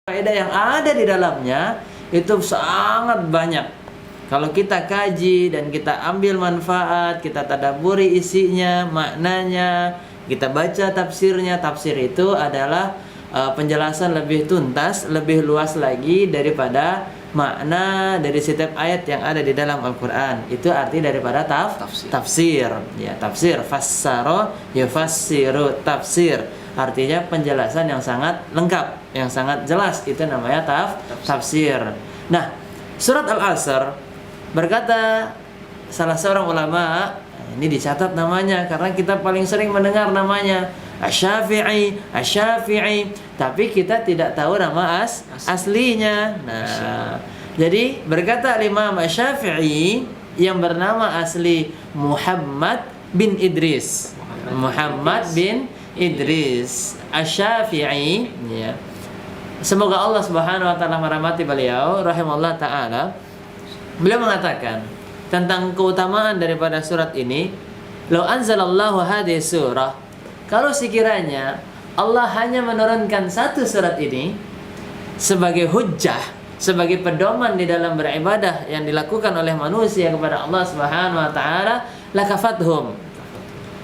faedah yang ada di dalamnya itu sangat banyak. Kalau kita kaji dan kita ambil manfaat, kita tadabburi isinya, maknanya, kita baca tafsirnya. Tafsir itu adalah penjelasan lebih tuntas, lebih luas lagi daripada makna dari setiap ayat yang ada di dalam Al-Quran. Itu arti daripada tafsir. Ya, tafsir. Fassara yufassiru, tafsir. Artinya penjelasan yang sangat lengkap, yang sangat jelas. Itu namanya tafsir. Nah, surat Al-Asr berkata salah seorang ulama, ini dicatat namanya karena kita paling sering mendengar namanya, Asy-Syafi'i, tapi kita tidak tahu nama aslinya. Nah, jadi berkata Imam Asy-Syafi'i yang bernama asli Muhammad bin Idris. Muhammad bin Idris Asy-Syafi'i, ya. Semoga Allah Subhanahu wa taala merahmati beliau rahimahullah taala. Beliau mengatakan tentang keutamaan daripada surat ini, "Lau anzalallahu hadhihi surah." Kalau sekiranya Allah hanya menurunkan satu surat ini sebagai hujjah, sebagai pedoman di dalam beribadah yang dilakukan oleh manusia kepada Allah Subhanahu wa taala, lakafathum.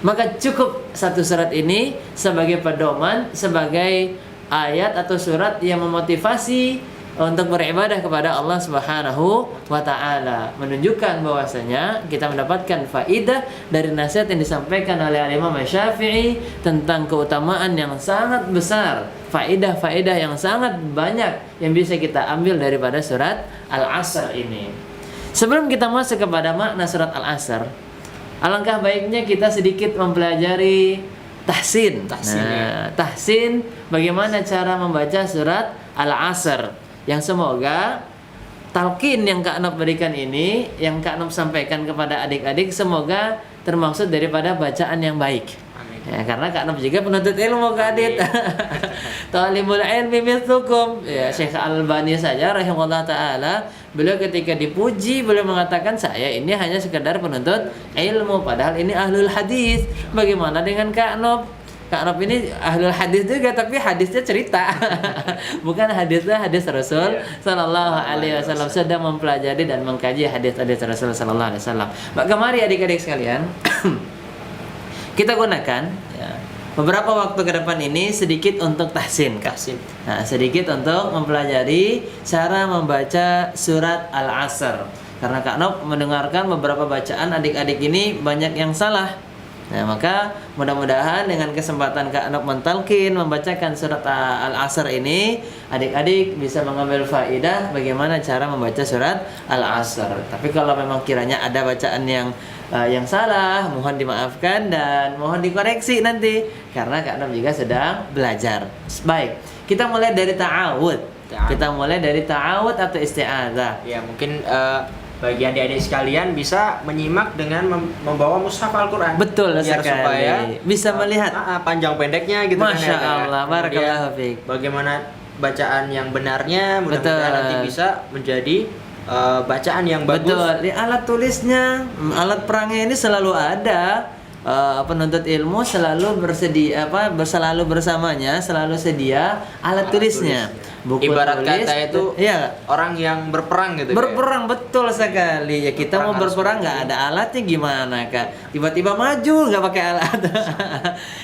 Maka cukup satu surat ini sebagai pedoman, sebagai ayat atau surat yang memotivasi untuk beribadah kepada Allah Subhanahu wa taala, menunjukkan bahwasanya kita mendapatkan faidah dari nasihat yang disampaikan oleh Imam Syafi'i tentang keutamaan yang sangat besar, faidah-faidah yang sangat banyak yang bisa kita ambil daripada surat Al-Asr ini. Sebelum kita masuk kepada makna surat Al-Asr, alangkah baiknya kita sedikit mempelajari tahsin. Tahsin, bagaimana cara membaca surat Al-Asr. Yang semoga talqin yang Kak Nop berikan ini, yang Kak Nop sampaikan kepada adik-adik, semoga termaksud daripada bacaan yang baik. Amin. Ya, karena Kak Nop juga penuntut ilmu, Kak Adit. Talibul ilmi mithlukum. Ya, Syekh Al-Albani saja rahimahullah taala, beliau ketika dipuji beliau mengatakan, saya ini hanya sekedar penuntut ilmu, padahal ini ahlul hadis. Bagaimana dengan Kak Nop? Kak Nop ini ahlul hadis juga, tapi hadisnya cerita. Bukan hadisnya hadis Rasul sallallahu alaihi wasallam. Sedang mempelajari dan mengkaji hadis-hadis Rasul sallallahu alaihi wasallam. Maka mari adik-adik sekalian, kita gunakan ya, beberapa waktu ke depan ini sedikit untuk tahsin. Nah, sedikit untuk mempelajari cara membaca surat Al-Asr. Karena Kak Nop mendengarkan beberapa bacaan adik-adik ini banyak yang salah. Nah, maka mudah-mudahan dengan kesempatan Kak Nop mentalkin, membacakan surat Al-Asr ini, adik-adik bisa mengambil faidah bagaimana cara membaca surat Al-Asr. Tapi kalau memang kiranya ada bacaan yang salah, mohon dimaafkan dan mohon dikoreksi nanti, karena Kak Nop juga sedang belajar. Baik, kita mulai dari ta'awud. Kita mulai dari ta'awud atau isti'adzah. Ya, mungkin bagi adik-adik sekalian bisa menyimak dengan membawa mushaf Al-Quran. Betul biar sekali. Supaya bisa melihat panjang pendeknya gitu. Masya kan, Allah, barakallahu fiik. Bagaimana bacaan yang benarnya, mudah-mudahan nanti bisa menjadi bacaan yang bagus. Betul. Di alat tulisnya, alat perangnya ini selalu ada. Penuntut ilmu selalu selalu bersamanya, selalu sedia alat tulisnya. Buku ibarat tulis, kata itu ya, orang yang berperang gitu. Berperang ya? Betul sekali. Ya, kita mau berperang nggak ada alatnya gimana, Kak? Tiba-tiba maju nggak pakai alat.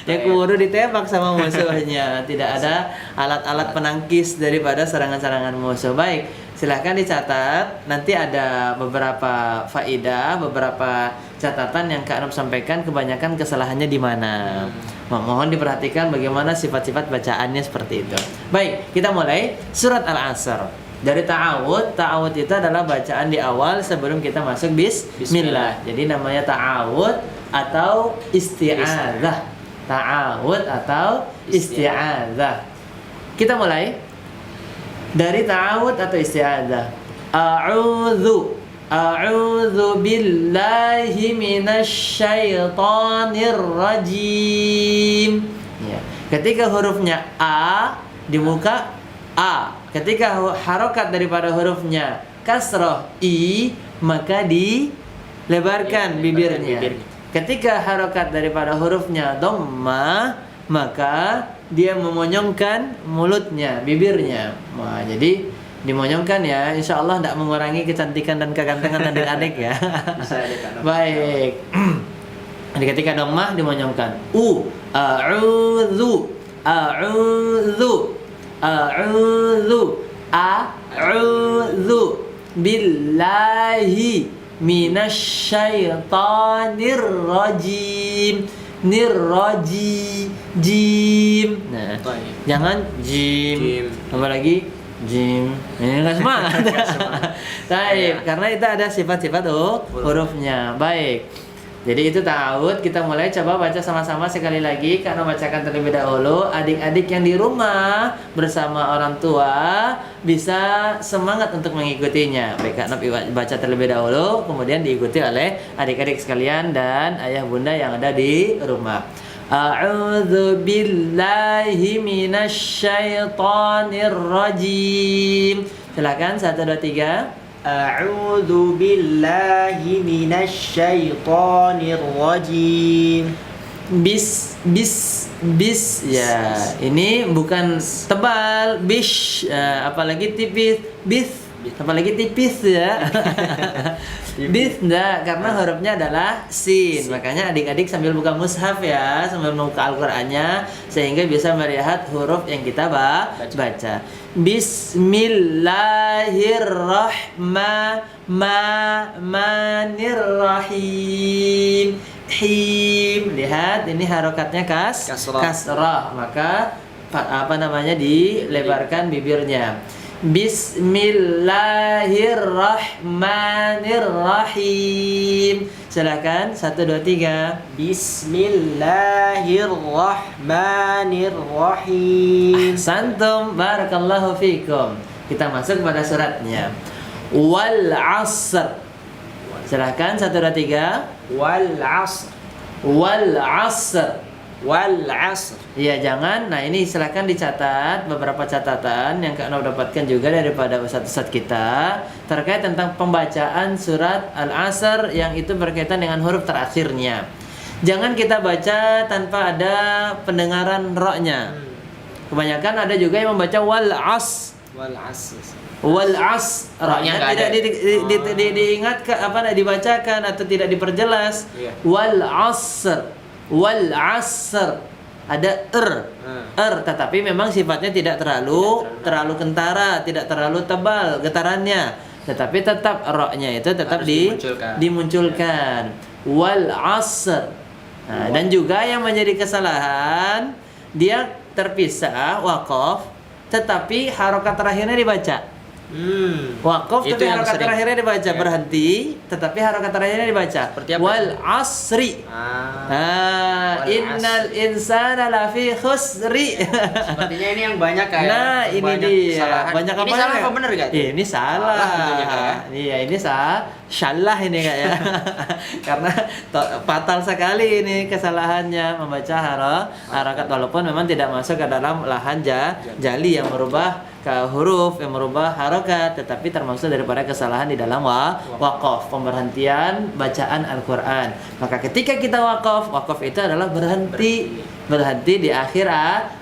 Ya kudu ditembak sama musuhnya. Tidak ada alat-alat penangkis daripada serangan-serangan musuh. Baik, silahkan dicatat. Nanti ada beberapa faidah, beberapa catatan yang Kak Nop sampaikan, kebanyakan kesalahannya di mana. Mohon diperhatikan bagaimana sifat-sifat bacaannya seperti itu. Baik, kita mulai surat Al-Asr. Dari ta'awud itu adalah bacaan di awal sebelum kita masuk bismillah. Jadi namanya ta'awud atau isti'adzah. Ta'awud atau isti'adzah. Kita mulai dari ta'awud atau isti'adzah. A'udzu billahi minasy syaithanir rajim. Ya. Ketika hurufnya A di muka A, ketika harokat daripada hurufnya kasroh I, maka dilebarkan bibirnya. Ketika harokat daripada hurufnya dhammah, maka dia memonyongkan mulutnya, bibirnya. Wah, jadi dimonyongkan ya, insya Allah tidak mengurangi kecantikan dan kegantengan adik-adik ya. Bisa adik Kak Novi. Baik. Jadi ketika dhammah dimonyongkan. A'udzu, a'udzu, a'udzu billahi minasyaitonir rajim. Jim. Nah, Baik. jangan jim. Apalagi jim. Ini enggak semangat. Baik, karena itu ada sifat-sifat hurufnya. Baik. Jadi itu ta'awud, kita mulai coba baca sama-sama sekali lagi. Karena bacakan terlebih dahulu. Adik-adik yang di rumah bersama orang tua bisa semangat untuk mengikutinya. Baik, Kak Novi baca terlebih dahulu, kemudian diikuti oleh adik-adik sekalian dan ayah bunda yang ada di rumah. A'udzu billahi minasyaitonir rajim. Silakan 1 2 3. A'udzu billahi minasyaitonir rajim. Bis ya. Ini bukan tebal, apalagi tipis, apalagi tipis ya. Bis enggak, karena hurufnya adalah sin. Makanya adik-adik sambil buka mushaf ya, sambil membuka Al-Qur'annya sehingga bisa melihat huruf yang kita baca. Bismillahirrahmanirrahim. Him, lihat ini harokatnya kasrah. Maka dilebarkan bibirnya. Bismillahirrahmanirrahim. Silakan 1 2 3. Bismillahirrahmanirrahim. Santum, barakallahu fikum. Kita masuk pada suratnya. Wal 'asr. Silakan 1 2 3. Wal 'asr. Wal 'asr. Wal 'asr. Iya, jangan. Nah, ini silakan dicatat beberapa catatan yang Kak Nov dapatkan juga daripada ustadz-ustadz kita terkait tentang pembacaan surat Al-Asr yang itu berkaitan dengan huruf terakhirnya. Jangan kita baca tanpa ada pendengaran ro-nya. Kebanyakan ada juga yang membaca wal 'as. Wal 'asr. Wal 'as. Ro-nya tidak diingatkan dibacakan atau tidak diperjelas. Iya. Wal 'asr. Wal 'asr. Ada tetapi memang sifatnya tidak terlalu kentara, tidak terlalu tebal getarannya, tetapi tetap ro-nya itu tetap dimunculkan. Wal 'asr. Nah, dan juga yang menjadi kesalahan dia terpisah waqaf tetapi harokat terakhirnya dibaca. Waqaf tapi harokat terakhirnya dibaca, berhenti tetapi harokat terakhirnya dibaca. Wal 'asri. Innal insana lafi khusri. Sepertinya ini yang banyak kayak. Nah, ini dia. Kesalahan. Banyak apa? Ini salah apa benar enggak? Ini salah. Iya, ini salah ini Kak ya. Karena fatal sekali ini kesalahannya membaca harokat walaupun memang tidak masuk ke dalam lahan jali yang merubah ke huruf, yang merubah harokat, tetapi termasuk daripada kesalahan di dalam waqaf, pemberhentian bacaan Al-Qur'an. Maka ketika kita waqaf itu adalah berhenti di akhir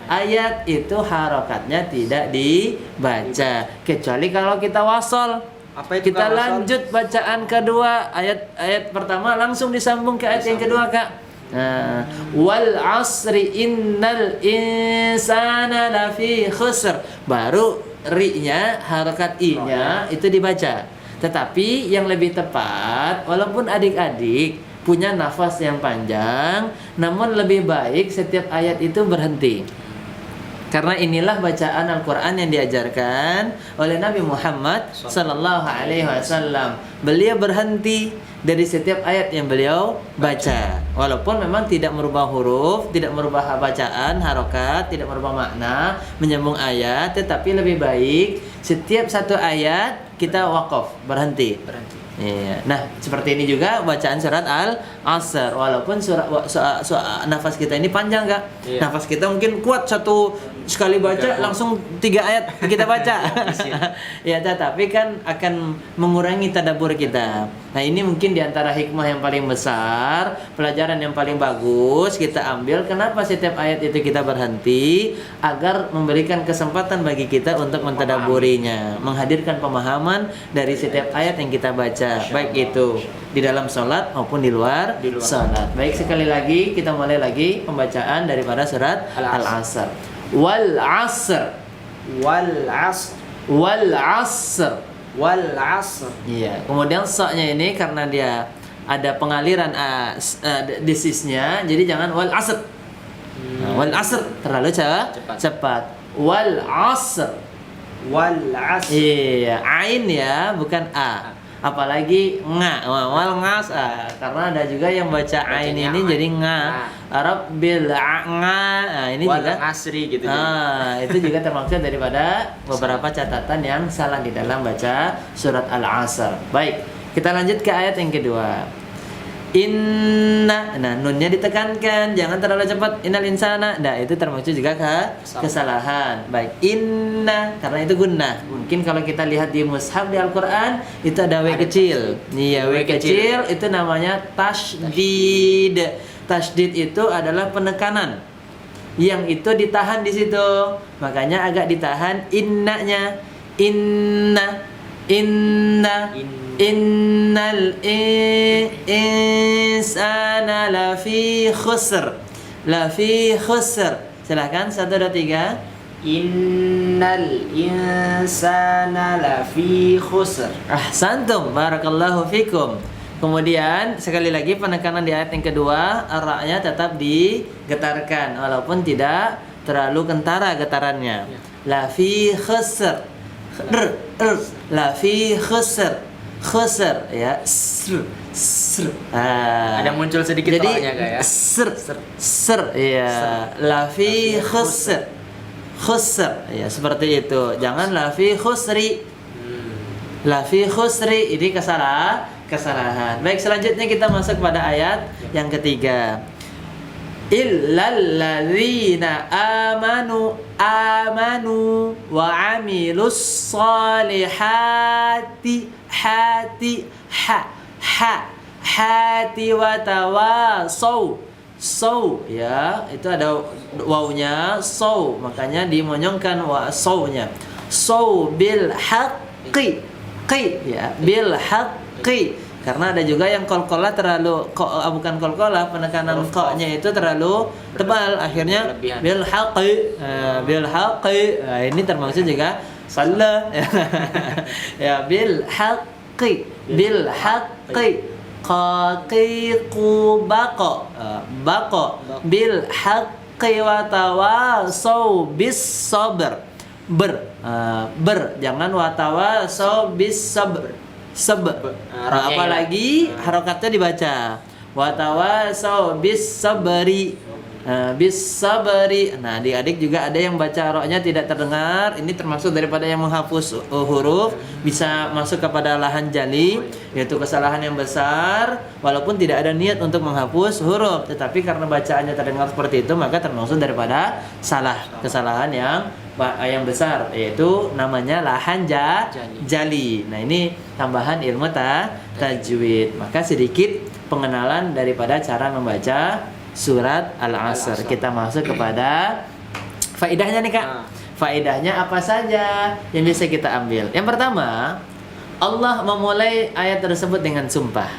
ayat, itu harokatnya tidak dibaca kecuali kalau kita wasol. Kita lanjut bacaan kedua, ayat pertama langsung disambung ke ayat yang kedua Kak. Wal 'asri innal insana lafi khusr. Baru ri-nya, harokat i-nya itu dibaca. Tetapi yang lebih tepat, walaupun adik-adik punya nafas yang panjang, namun lebih baik setiap ayat itu berhenti. Karena inilah bacaan Al-Quran yang diajarkan oleh Nabi Muhammad Sallallahu Alaihi Wasallam. Beliau berhenti dari setiap ayat yang beliau baca. Walaupun memang tidak merubah huruf, tidak merubah bacaan, harokat, tidak merubah makna, menyambung ayat, tetapi lebih baik setiap satu ayat kita waqaf, berhenti. Iya. Nah, seperti ini juga bacaan surat asr. Walaupun nafas kita ini panjang Kak. Iya. Nafas kita mungkin kuat, satu sekali baca langsung 3 ayat kita baca. Ya, tetapi kan akan mengurangi tadabbur kita. Nah, ini mungkin diantara hikmah yang paling besar, pelajaran yang paling bagus kita ambil. Kenapa setiap ayat itu kita berhenti? Agar memberikan kesempatan bagi kita untuk mentadabburinya, menghadirkan pemahaman dari setiap ayat yang kita baca, baik itu di dalam sholat maupun di luar sholat. Baik, sekali lagi kita mulai lagi pembacaan daripada surat Al-Asr. Wal asr, Wal asr, wal asr, wal asr. iya. Kemudian sa-nya ini karena dia ada pengaliran desisnya, jadi jangan wal asr. Nah, wal asr terlalu cepat. Wal asr, Wal asr. iya. Ain ya, bukan a. Apalagi nga, wal ngas, karena ada juga yang baca ain ini jadi nga. Rabbil nga, nah, ini Wal juga asri gitu. itu juga termaksud daripada beberapa catatan yang salah di dalam baca surat Al-Asr. Baik, kita lanjut ke ayat yang kedua. Inna, nah nunnya ditekankan, jangan terlalu cepat. Innal insana, nah itu termaksud juga kesalahan. Baik, inna karena itu gunnah. Mungkin kalau kita lihat di mushaf di Al-Qur'an itu ada w kecil. Iya, w kecil itu namanya tasydid. Tasydid itu adalah penekanan. Yang itu ditahan di situ. Makanya agak ditahan innanya. Inna, innal insana lafi khusr. Lafi khusr. Silakan 1 2 3. Innal insana lafi khusr. Ahsantum, barakallahu fikum. Kemudian sekali lagi penekanan di ayat yang kedua, ra-nya tetap digetarkan walaupun tidak terlalu kentara getarannya. Lafi khusr. Lafi khusr. Khusr ya, sr. Ada muncul sedikit jadi ra-nya Kak ya. Sr ya. Lafi khusr. Khusr ya, seperti itu. Jangan lafi khusri. Lafi khusri ini kesalahan. Baik, selanjutnya kita masuk pada ayat yang ketiga. Illal ladzina amanu wa amilus solihati hati wa tawasaw. Ya, itu ada wawnya saw, makanya dimonyongkan saw-nya. Saw bil haqqi ya, bil haqqi. Karena ada juga yang qalqalah terlalu bukan qalqalah, penekanan qa-nya itu terlalu tebal, akhirnya bil haqqi. Bil haqqi. Ini termaksud juga salah. Ya, bil haqqi. Bil haqqi. Qaqiqu baqa. Baqa bil haqqi wa tawasaw bis sabr. Jangan wa tawasaw bis sabr. Apalagi harokatnya dibaca wa tawasaw bis sabri. Bis sabri. Nah, adik-adik juga ada yang baca roknya tidak terdengar. Ini termasuk daripada yang menghapus huruf, bisa masuk kepada lahan jali, yaitu kesalahan yang besar. Walaupun tidak ada niat untuk menghapus huruf, tetapi karena bacaannya terdengar seperti itu, maka termasuk daripada kesalahan yang besar, yaitu namanya lahan jali. Nah, ini tambahan ilmu tajwid. Maka sedikit pengenalan daripada cara membaca surat Al-Asr. Kita masuk kepada faedahnya nih Kak. Faedahnya apa saja yang bisa kita ambil? Yang pertama, Allah memulai ayat tersebut dengan sumpah.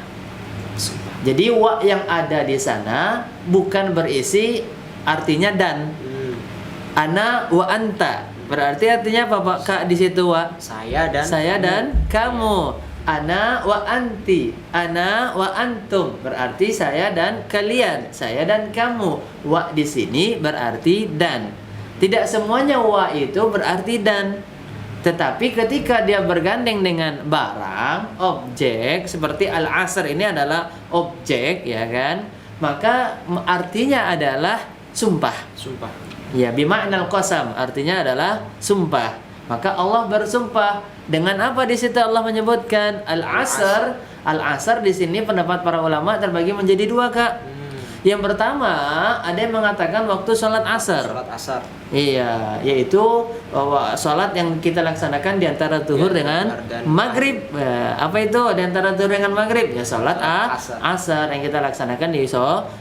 Jadi wa yang ada di sana bukan berisi artinya dan. Ana wa anta. Berarti artinya apa Pak Kak di situ wa? Saya dan kamu. Ana wa anti, ana wa antum, berarti saya dan kalian, saya dan kamu. Wa di sini berarti dan. Tidak semuanya wa itu berarti dan. Tetapi ketika dia bergandeng dengan barang, objek, seperti Al-Asr ini adalah objek, ya kan? Maka artinya adalah sumpah. Ya, bima'nal qasam, artinya adalah sumpah. Maka Allah bersumpah dengan apa di situ Allah menyebutkan Al-Asr Al-asar di sini pendapat para ulama terbagi menjadi dua, Kak. Yang pertama, ada yang mengatakan waktu sholat asar. Sholat asar. Iya, yaitu sholat yang kita laksanakan di antara zuhur dengan maghrib. Apa itu di antara zuhur dengan maghrib? Ya sholat asar yang kita laksanakan di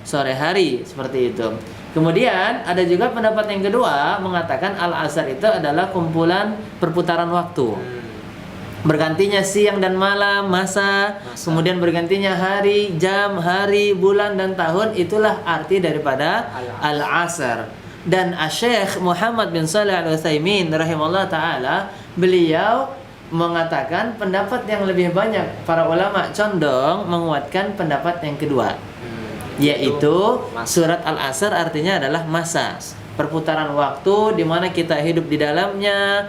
sore hari, seperti itu. Kemudian ada juga pendapat yang kedua mengatakan al-asar itu adalah kumpulan perputaran waktu. Bergantinya siang dan malam, masa, kemudian bergantinya hari, jam, hari, bulan, dan tahun. Itulah arti daripada al-asar. Dan Syekh Muhammad bin Shalih Al-Utsaimin rahimahullah ta'ala, beliau mengatakan pendapat yang lebih banyak para ulama condong menguatkan pendapat yang kedua, yaitu surat al-asar artinya adalah masa, perputaran waktu di mana kita hidup di dalamnya,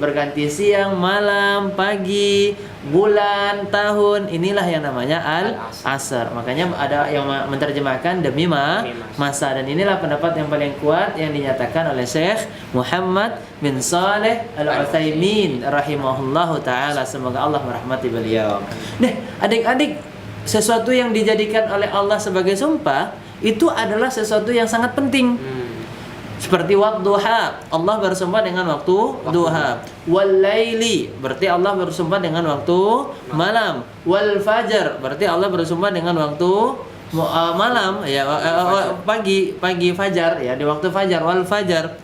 berganti siang, malam, pagi, bulan, tahun. Inilah yang namanya al-asr. Makanya ada yang menerjemahkan demi masa, dan inilah pendapat yang paling kuat yang dinyatakan oleh Syekh Muhammad bin Shalih Al-Utsaimin rahimahullahu taala. Semoga Allah merahmati beliau. Nah, adik-adik, sesuatu yang dijadikan oleh Allah sebagai sumpah itu adalah sesuatu yang sangat penting. Seperti waktu duha, Allah bersumpah dengan waktu duha. Wal laili, berarti Allah bersumpah dengan waktu malam. Wal fajar, berarti Allah bersumpah dengan waktu malam, ya, pagi fajar, ya, di waktu fajar. Wal fajar.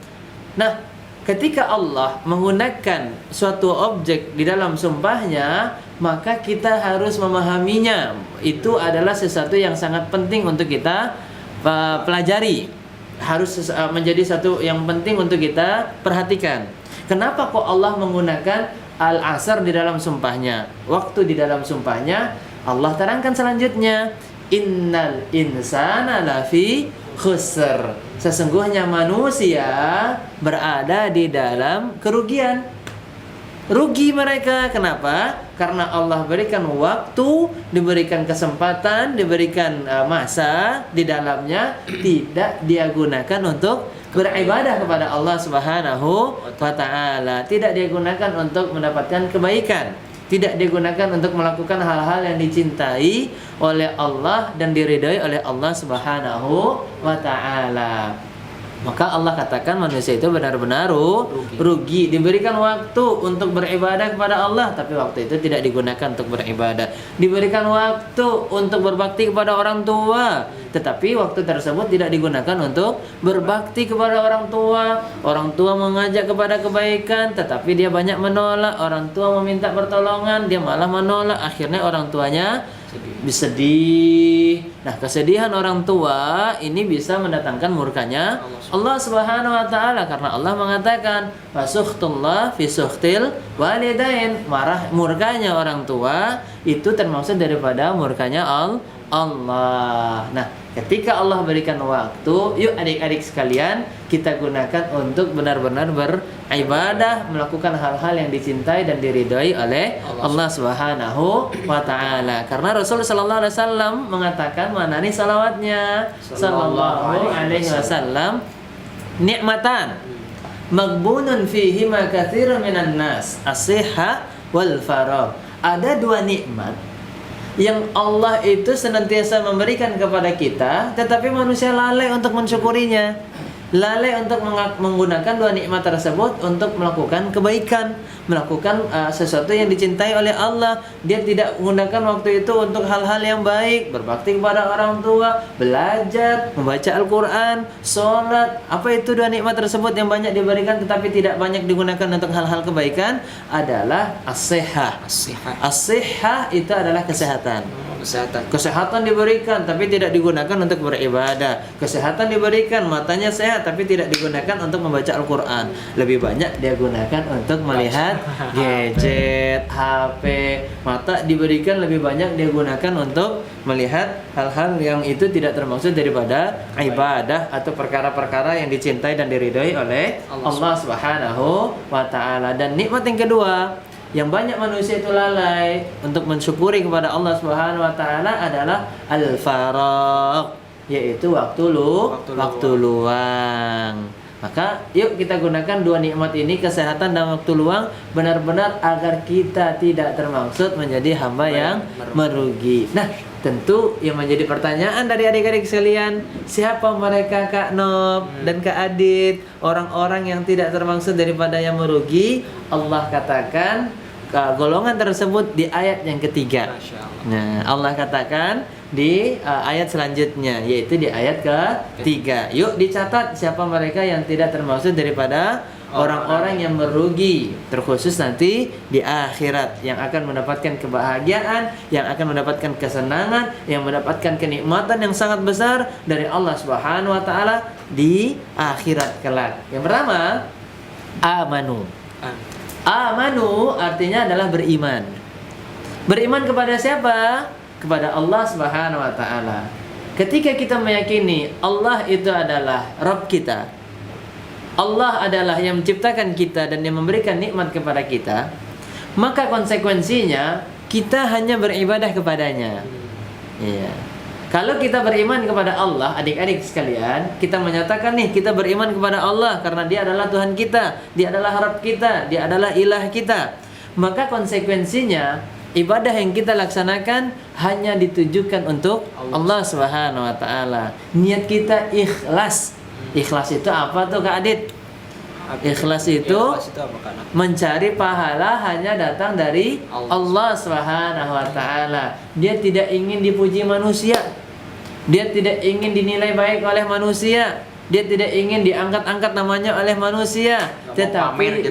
Nah, ketika Allah menggunakan suatu objek di dalam sumpahnya, maka kita harus memahaminya. Itu adalah sesuatu yang sangat penting untuk kita pelajari. Harus menjadi satu yang penting untuk kita perhatikan. Kenapa kok Allah menggunakan al-asr di dalam sumpahnya? Waktu di dalam sumpahnya Allah terangkan selanjutnya, innal insana lafi khusr. Sesungguhnya manusia berada di dalam kerugian. Rugi mereka. Kenapa? Karena Allah berikan waktu, diberikan kesempatan, diberikan masa di dalamnya, tidak dia gunakan untuk beribadah kepada Allah Subhanahu wa ta'ala. Tidak dia gunakan untuk mendapatkan kebaikan. Tidak digunakan untuk melakukan hal-hal yang dicintai oleh Allah dan diridhai oleh Allah Subhanahu wa ta'ala. Maka Allah katakan manusia itu benar-benar rugi. Diberikan waktu untuk beribadah kepada Allah, tapi waktu itu tidak digunakan untuk beribadah. Diberikan waktu untuk berbakti kepada orang tua, tetapi waktu tersebut tidak digunakan untuk berbakti kepada orang tua. Orang tua mengajak kepada kebaikan, tetapi dia banyak menolak. Orang tua meminta pertolongan, dia malah menolak. Akhirnya orang tuanya sedih. Nah, kesedihan orang tua ini bisa mendatangkan murkanya Allah Subhanahu wa ta'ala, karena Allah mengatakan fasukhtullah fi sukhtil walidain. Murkanya orang tua itu termasuk daripada murkanya Allah. Nah, ketika Allah berikan waktu, yuk adik-adik sekalian, kita gunakan untuk benar-benar beribadah, melakukan hal-hal yang dicintai dan diridhai oleh Allah Subhanahu wa ta'ala. Karena Rasul sallallahu alaihi wasallam mengatakan, mana nih salawatnya? Sallallahu alaihi wasallam, nikmatan maghbunun fihi ma katsirun minan nas, as-sihha wal faragh. Ada dua nikmat yang Allah itu senantiasa memberikan kepada kita, tetapi manusia lalai untuk mensyukurinya. Lalai untuk menggunakan dua nikmat tersebut untuk melakukan kebaikan, melakukan sesuatu yang dicintai oleh Allah. Dia tidak menggunakan waktu itu untuk hal-hal yang baik, berbakti kepada orang tua, belajar, membaca Al-Quran, sholat. Apa itu dua nikmat tersebut yang banyak diberikan tetapi tidak banyak digunakan untuk hal-hal kebaikan? Adalah as-sihah. As-sihah itu adalah kesehatan. Kesehatan diberikan tapi tidak digunakan untuk beribadah. Kesehatan diberikan, matanya sehat tapi tidak digunakan untuk membaca Al-Quran. Lebih banyak dia gunakan untuk melihat gadget, HP. Mata diberikan, lebih banyak dia gunakan untuk melihat hal-hal yang itu tidak termaksud daripada ibadah atau perkara-perkara yang dicintai dan diridhai oleh Allah Subhanahu wa ta'ala. Dan nikmat yang kedua yang banyak manusia itu lalai untuk mensyukuri kepada Allah Subhanahu wa ta'ala adalah al-faragh, yaitu waktu luang. Maka yuk kita gunakan dua nikmat ini, kesehatan dan waktu luang, benar-benar agar kita tidak termaksud menjadi hamba yang merugi. Nah, tentu yang menjadi pertanyaan dari adik-adik sekalian, siapa mereka Kak Nob dan Kak Adit, orang-orang yang tidak termaksud daripada yang merugi? Allah katakan golongan tersebut di ayat yang ketiga. Nah, Allah katakan di ayat selanjutnya, yaitu di ayat ketiga. Yuk dicatat siapa mereka yang tidak termaksud daripada orang-orang yang merugi, terkhusus nanti di akhirat, yang akan mendapatkan kebahagiaan, yang akan mendapatkan kesenangan, yang mendapatkan kenikmatan yang sangat besar dari Allah Subhanahu wa taala di akhirat kelak. Yang pertama, amanu. Amanu artinya adalah beriman. Beriman kepada siapa? Kepada Allah Subhanahu wa taala. Ketika kita meyakini Allah itu adalah Rabb kita, Allah adalah yang menciptakan kita dan yang memberikan nikmat kepada kita, maka konsekuensinya kita hanya beribadah kepadanya. Iya. Kalau kita beriman kepada Allah, adik-adik sekalian, kita menyatakan nih kita beriman kepada Allah karena Dia adalah Tuhan kita, Dia adalah Rabb kita, Dia adalah ilah kita. Maka konsekuensinya ibadah yang kita laksanakan hanya ditujukan untuk Allah Subhanahu wa taala. Niat kita ikhlas. Ikhlas itu apa tuh Kak Adit? Ikhlas itu mencari pahala hanya datang dari Allah Subhanahu wa taala. Dia tidak ingin dipuji manusia. Dia tidak ingin dinilai baik oleh manusia. Dia tidak ingin diangkat-angkat namanya oleh manusia. Tetapi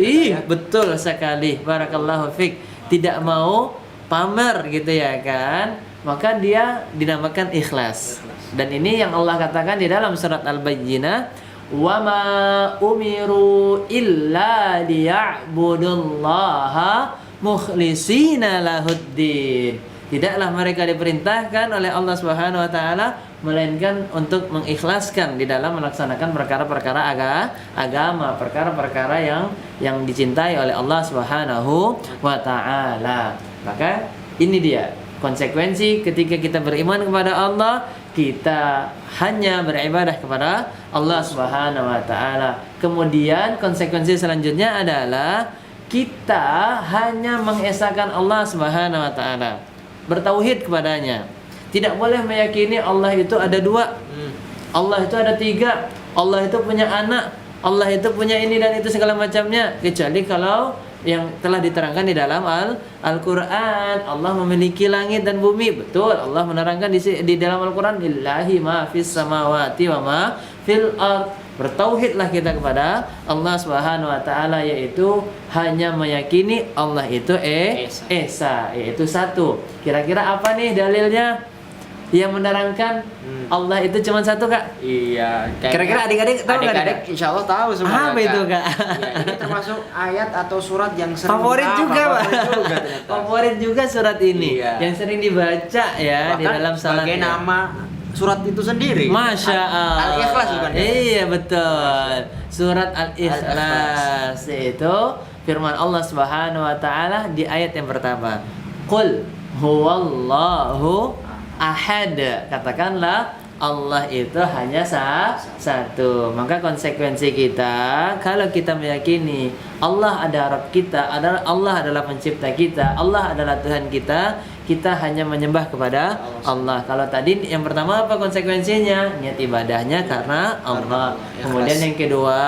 betul sekali. Barakallahu fik. Tidak mau pamer gitu ya kan, maka dia dinamakan ikhlas. Dan ini yang Allah katakan di dalam surat Al-Bayyinah, wa ma umiru illa liya'budullaha mukhlishina lahuddin. Tidaklah mereka diperintahkan oleh Allah Subhanahu wa taala melainkan untuk mengikhlaskan di dalam melaksanakan perkara-perkara agama, perkara-perkara yang dicintai oleh Allah Subhanahu wa taala. Maka ini dia konsekuensi ketika kita beriman kepada Allah, kita hanya beribadah kepada Allah Subhanahu wa taala. Kemudian konsekuensi selanjutnya adalah kita hanya mengesahkan Allah Subhanahu wa taala, bertauhid kepadanya. Tidak boleh meyakini Allah itu ada dua, Allah itu ada tiga, Allah itu punya anak, Allah itu punya ini dan itu segala macamnya, kecuali kalau yang telah diterangkan di dalam Al-Quran. Allah memiliki langit dan bumi, betul. Allah menerangkan di dalam Al-Quran, lillahi ma fis samawati wa ma fil ard. Bertauhidlah kita kepada Allah Subhanahu wa taala, yaitu hanya meyakini Allah itu esa, yaitu satu. Kira-kira apa nih dalilnya yang menerangkan Allah itu cuma satu, Kak? Iya. Kira-kira adik-adik tahu nggak? Adik-adik insya Allah tahu semua. Apa itu, Kak? Ya, ini termasuk ayat atau surat yang sering favorit juga, Pak. ternyata. Favorit juga surat ini, yang sering dibaca ya. Bahkan di dalam salat. Sebagai nama surat itu sendiri. Masya Allah. Al-Ikhlas bukan? Iya betul. Surat Al-Ikhlas itu firman Allah Subhanahu wa taala di ayat yang pertama. Qul huwallahu ahad. Katakanlah Allah itu hanya satu. Maka konsekuensi kita, kalau kita meyakini Allah ada Rabb kita, Allah adalah pencipta kita, Allah adalah Tuhan kita, kita hanya menyembah kepada Allah. Kalau tadi yang pertama apa konsekuensinya? Niat ibadahnya karena Allah. Kemudian yang kedua,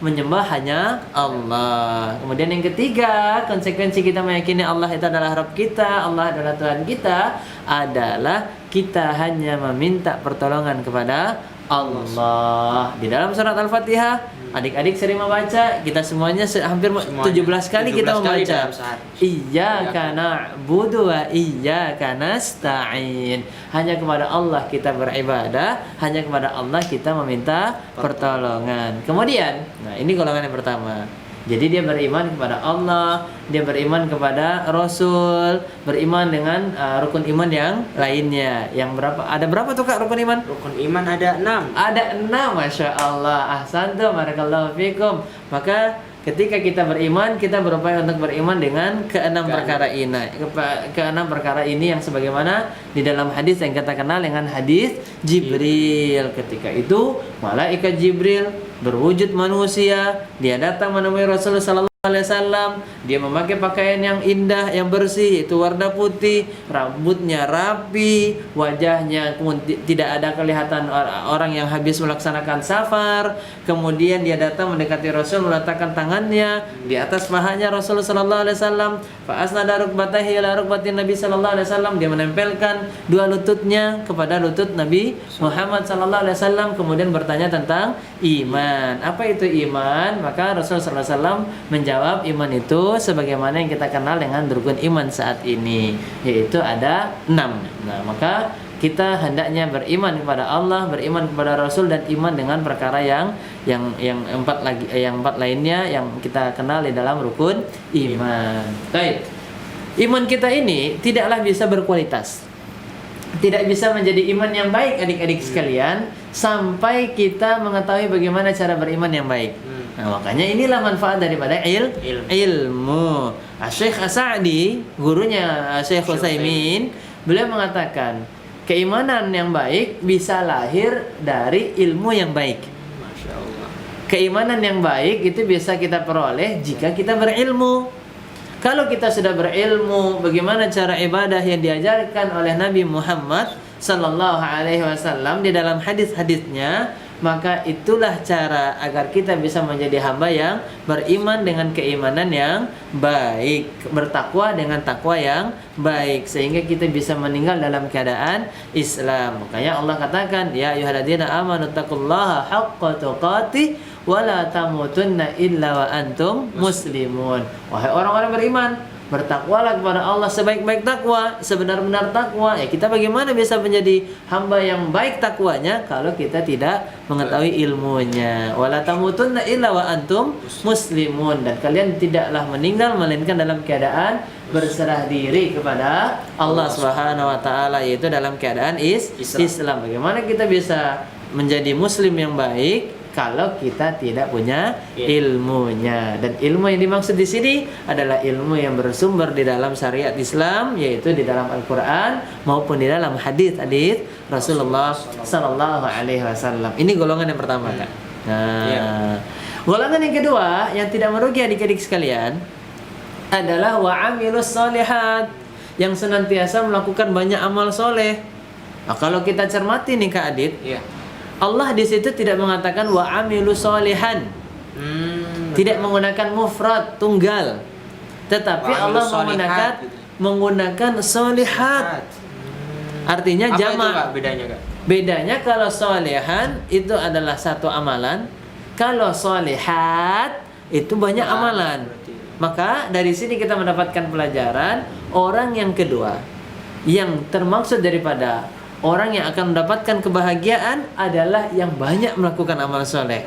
menyembah hanya Allah. Kemudian yang ketiga, konsekuensi kita meyakini Allah itu adalah Rabb kita, Allah adalah Tuhan kita, adalah kita hanya meminta pertolongan kepada Allah. Di dalam surat Al-Fatihah, adik-adik sering membaca, kita semuanya hampir 17 kali kita membaca. Iyyaka na'budu wa iyyaka nasta'in. Hanya kepada Allah kita beribadah, hanya kepada Allah kita meminta pertolongan. Kemudian, nah ini golongan yang pertama. Jadi dia beriman kepada Allah, dia beriman kepada Rasul, beriman dengan rukun iman yang lainnya. Yang berapa? Ada berapa tuh Kak rukun iman? Rukun iman ada 6. Ada 6, Masya Allah. Ahsantum, barakallahu fikum. Maka ketika kita beriman, kita berupaya untuk beriman dengan keenam perkara ini. Keenam perkara ini yang sebagaimana di dalam hadis yang kita kenal dengan hadis Jibril. Ketika itu malaikat Jibril berwujud manusia, dia datang menemui Rasulullah sallallahu alaihi wasallam. Dia memakai pakaian yang indah, yang bersih, itu warna putih, rambutnya rapi, wajahnya tidak ada kelihatan orang yang habis melaksanakan safar. Kemudian dia datang mendekati Rasul, meletakkan tangannya di atas pahanya Rasulullah sallallahu alaihi wasallam. Fa asnada rukbatayhi ila rukbatin Nabi sallallahu alaihi wasallam. Dia menempelkan dua lututnya kepada lutut Nabi Muhammad sallallahu alaihi wasallam, kemudian bertanya tentang iman. Apa itu iman? Maka Rasulullah sallallahu alaihi wasallam menjawab, iman itu sebagaimana yang kita kenal dengan rukun iman saat ini, yaitu ada 6. Nah, maka kita hendaknya beriman kepada Allah, beriman kepada Rasul, dan iman dengan perkara yang empat lainnya yang kita kenal di dalam rukun iman. Baik. Iman kita ini tidaklah bisa berkualitas. Tidak bisa menjadi iman yang baik adik-adik sekalian sampai kita mengetahui bagaimana cara beriman yang baik. Nah, makanya inilah manfaat daripada ilmu. Syekh As-Sa'di, gurunya Syekh Utsaimin, beliau mengatakan keimanan yang baik bisa lahir dari ilmu yang baik. Masya Allah. Keimanan yang baik itu bisa kita peroleh jika kita berilmu. Kalau kita sudah berilmu bagaimana cara ibadah yang diajarkan oleh Nabi Muhammad sallallahu alaihi wasallam di dalam hadis-hadisnya, maka itulah cara agar kita bisa menjadi hamba yang beriman dengan keimanan yang baik, bertakwa dengan takwa yang baik, sehingga kita bisa meninggal dalam keadaan Islam. Makanya Allah katakan, ya ayyuhalladzina amanu taqullaha haqqa tuqatih wa la tamutunna illa wa antum muslimun. Wahai orang-orang beriman, bertakwalah kepada Allah sebaik-baik takwa, sebenar-benar takwa. Ya, kita bagaimana bisa menjadi hamba yang baik takwanya kalau kita tidak mengetahui ilmunya. Wala tamutunna illa wa antum muslimun, dan kalian tidaklah meninggal melainkan dalam keadaan berserah diri kepada Allah Subhanahu wa taala, yaitu dalam keadaan Islam. Bagaimana kita bisa menjadi muslim yang baik kalau kita tidak punya ilmunya? Dan ilmu yang dimaksud di sini adalah ilmu yang bersumber di dalam syariat Islam, yaitu di dalam Al-Quran maupun di dalam hadis-hadis Rasulullah Sallallahu Alaihi Wasallam. Ini golongan yang pertama, Kak. Nah, golongan yang kedua yang tidak merugi adik-adik sekalian adalah wa'amilus solihat, yang senantiasa melakukan banyak amal soleh. Nah, kalau kita cermati nih Kak Adit, Allah di situ tidak mengatakan wa amilu solihan, tidak menggunakan mufrad tunggal, tetapi Allah menggunakan solihat. Artinya jamak. Bedanya, Kak? Bedanya kalau solihan itu adalah satu amalan, kalau solihat itu banyak amalan. Maka dari sini kita mendapatkan pelajaran, orang yang kedua yang termaksud daripada orang yang akan mendapatkan kebahagiaan adalah yang banyak melakukan amal soleh.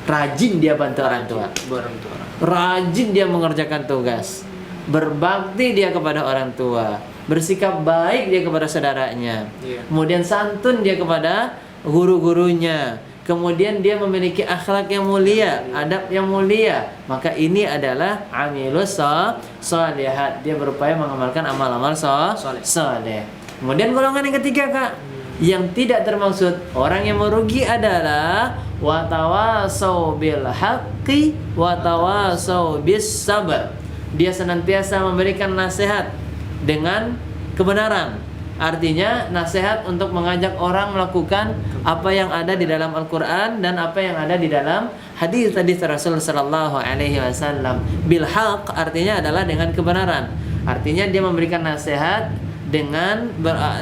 Rajin dia bantu orang tua, rajin dia mengerjakan tugas, berbakti dia kepada orang tua, bersikap baik dia kepada saudaranya, kemudian santun dia kepada guru-gurunya, kemudian dia memiliki akhlak yang mulia, adab yang mulia. Maka ini adalah amilus sholihat, dia berupaya mengamalkan amal-amal soleh. Kemudian golongan yang ketiga, Kak, yang tidak termaksud orang yang merugi adalah watawasau bil haqqi watawasau bis sabar. Dia senantiasa memberikan nasihat dengan kebenaran. Artinya nasihat untuk mengajak orang melakukan apa yang ada di dalam Al-Quran dan apa yang ada di dalam hadis-hadis Rasul sallallahu alaihi wasallam. Bil haqq artinya adalah dengan kebenaran. Artinya dia memberikan nasihat dengan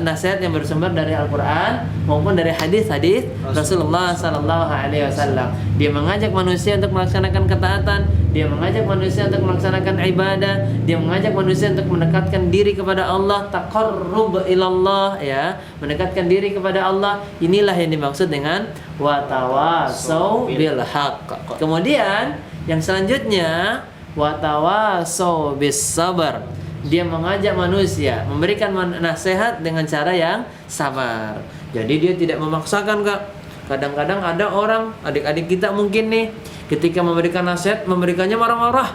nasihat yang bersumber dari Al-Quran maupun dari hadis-hadis Rasulullah Sallallahu Alaihi Wasallam. Dia mengajak manusia untuk melaksanakan ketaatan, dia mengajak manusia untuk melaksanakan ibadah, dia mengajak manusia untuk mendekatkan diri kepada Allah, taqarrub ilallah, ya, mendekatkan diri kepada Allah. Inilah yang dimaksud dengan watawasau bil haqq. Kemudian yang selanjutnya watawasau bis sabar. Dia mengajak manusia, memberikan nasihat dengan cara yang sabar. Jadi dia tidak memaksakan, Kak. Kadang-kadang ada orang adik-adik kita mungkin nih ketika memberikan nasihat memberikannya marah-marah.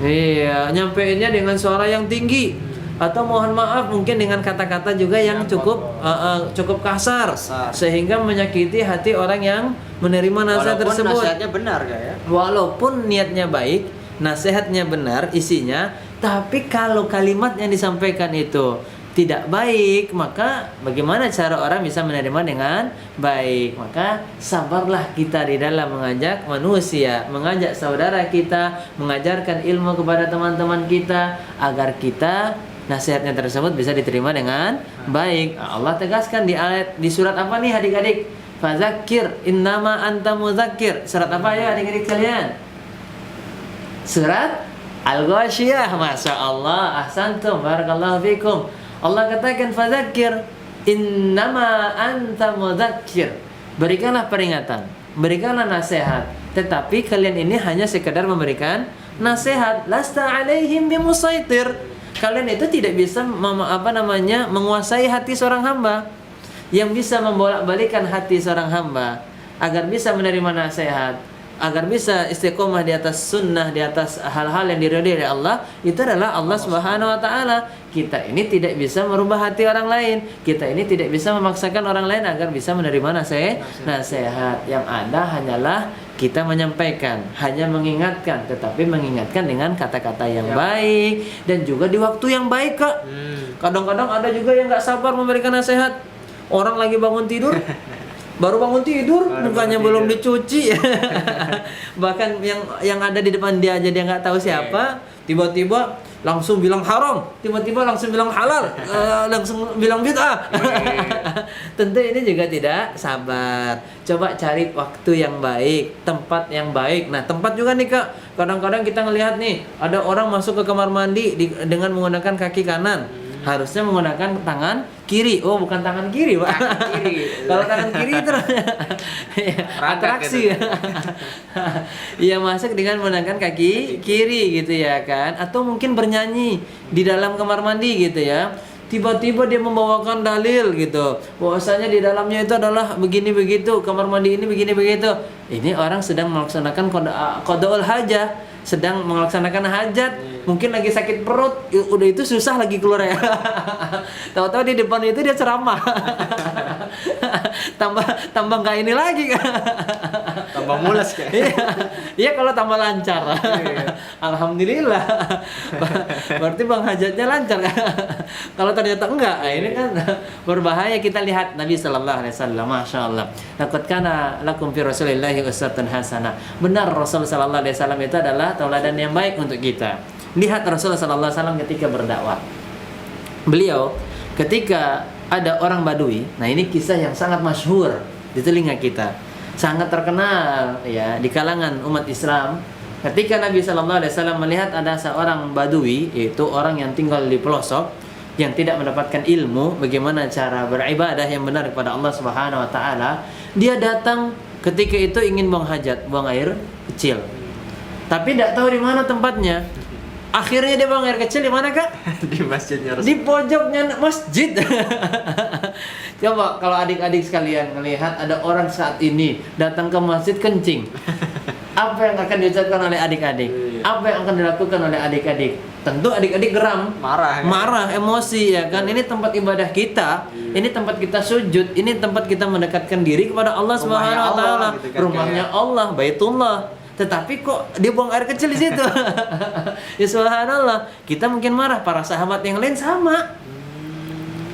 Iya, nyampeinnya dengan suara yang tinggi atau mohon maaf mungkin dengan kata-kata juga yang cukup kasar sehingga menyakiti hati orang yang menerima nasihat tersebut. Walaupun nasihatnya benar gak ya? Walaupun niatnya baik, nasihatnya benar isinya, tapi kalau kalimat yang disampaikan itu tidak baik, maka bagaimana cara orang bisa menerima dengan baik? Maka sabarlah kita di dalam mengajak manusia, mengajak saudara kita, mengajarkan ilmu kepada teman-teman kita agar kita nasihatnya tersebut bisa diterima dengan baik. Allah tegaskan di ayat di surat apa nih adik-adik? Fadzakir innama anta mudzakir. Surat apa ya adik-adik kalian? Surat Al-Ghasyiyah. Masya Allah, ahsantum, barakallahu fikum. Allah katakan fadzakir innama anta mudzakir. Berikanlah peringatan, berikanlah nasihat, tetapi kalian ini hanya sekedar memberikan nasihat. Lasta alaihim bimusaitir. Kalian itu tidak bisa menguasai hati seorang hamba. Yang bisa membolak-balikan hati seorang hamba agar bisa menerima nasihat, agar bisa istiqomah di atas sunnah, di atas hal-hal yang diridhai oleh Allah, itu adalah Allah Subhanahu wa taala. Kita ini tidak bisa merubah hati orang lain. Kita ini tidak bisa memaksakan orang lain agar bisa menerima nasihat. Yang ada hanyalah kita menyampaikan, hanya mengingatkan, tetapi mengingatkan dengan kata-kata yang baik dan juga di waktu yang baik, Kak. Kadang-kadang ada juga yang nggak sabar memberikan nasihat. Orang lagi bangun tidur, baru bangun tidur, mukanya belum dicuci. Bahkan yang ada di depan dia aja dia nggak tahu siapa, tiba-tiba langsung bilang haram, tiba-tiba langsung bilang halal, langsung bilang bid'ah. Tentu ini juga tidak sabar. Coba cari waktu yang baik, tempat yang baik. Nah, tempat juga nih, Kak. Kadang-kadang kita ngelihat nih, ada orang masuk ke kamar mandi dengan menggunakan kaki kanan. Harusnya menggunakan tangan kiri. Oh, bukan tangan kiri, Pak. Kalau tangan kiri itu atraksi. Iya, masuk dengan menggunakan kaki kiri gitu ya kan. Atau mungkin bernyanyi di dalam kamar mandi gitu ya. Tiba-tiba dia membawakan dalil gitu. Bahwasanya di dalamnya itu adalah begini begitu, kamar mandi ini begini begitu. Ini orang sedang melaksanakan qadaul hajah, sedang melaksanakan hajat, mungkin lagi sakit perut, udah itu susah lagi keluar ya. Tahu-tahu di depan itu dia ceramah. tambah nggak ini lagi kan. Tambah mules kayak. Iya kalau tambah lancar. Alhamdulillah. Berarti bang hajatnya lancar kan. Kalau ternyata enggak, ini kan berbahaya. Kita lihat Nabi sallallahu alaihi wasallam, Masya Allah. Laqad kana lakum fi Rasulillahi uswatun hasanah. Benar, Rasul sallallahu alaihi wasallam itu adalah tauladan yang baik untuk kita. Lihat Rasulullah sallallahu alaihi wasallam ketika berdakwah. Beliau ketika ada orang Badui, nah ini kisah yang sangat masyhur di telinga kita, sangat terkenal ya di kalangan umat Islam. Ketika Nabi sallallahu alaihi wasallam melihat ada seorang Badui, yaitu orang yang tinggal di pelosok, yang tidak mendapatkan ilmu bagaimana cara beribadah yang benar kepada Allah Subhanahu wa taala, dia datang ketika itu ingin buang hajat, buang air kecil. Tapi tidak tahu di mana tempatnya. Akhirnya dia buang air kecil di mana, Kak? Di masjidnya Rasul. Di pojoknya masjid. Coba kalau adik-adik sekalian melihat ada orang saat ini datang ke masjid kencing. Apa yang akan diucapkan oleh adik-adik? Apa yang akan dilakukan oleh adik-adik? Tentu adik-adik geram, marah, emosi ya kan. Ini tempat ibadah kita, ini tempat kita sujud, ini tempat kita mendekatkan diri kepada Allah Subhanahu wa taala. Gitu kan, rumahnya Allah, Baitullah. Tetapi kok dia buang air kecil di situ? Ya subhanallah. Kita mungkin marah, para sahabat yang lain sama.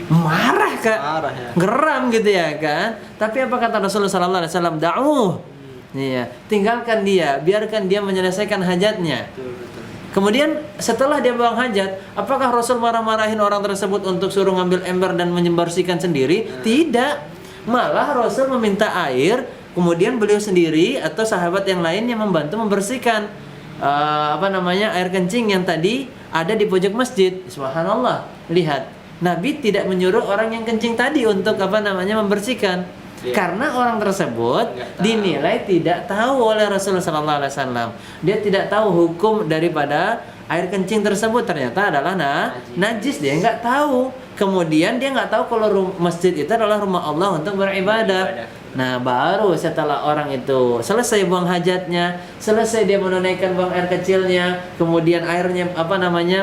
Marah, Kak. Marah ya. Geram gitu ya kan. Tapi apa kata Rasulullah sallallahu alaihi wasallam? Da'uh. Iya, tinggalkan dia, biarkan dia menyelesaikan hajatnya. Betul. Kemudian setelah dia buang hajat, apakah Rasul marah-marahin orang tersebut untuk suruh ngambil ember dan membersihkan sendiri? Tidak. Malah Rasul meminta air, kemudian beliau sendiri atau sahabat yang lain yang membantu membersihkan air kencing yang tadi ada di pojok masjid. Subhanallah. Lihat, Nabi tidak menyuruh orang yang kencing tadi untuk membersihkan. Karena orang tersebut dinilai tidak tahu oleh Rasulullah SAW. Dia tidak tahu hukum daripada air kencing tersebut, ternyata adalah najis. Dia nggak tahu. Kemudian dia nggak tahu kalau masjid itu adalah rumah Allah untuk beribadah. Nah, baru setelah orang itu selesai buang hajatnya, selesai dia menunaikan buang air kecilnya, kemudian airnya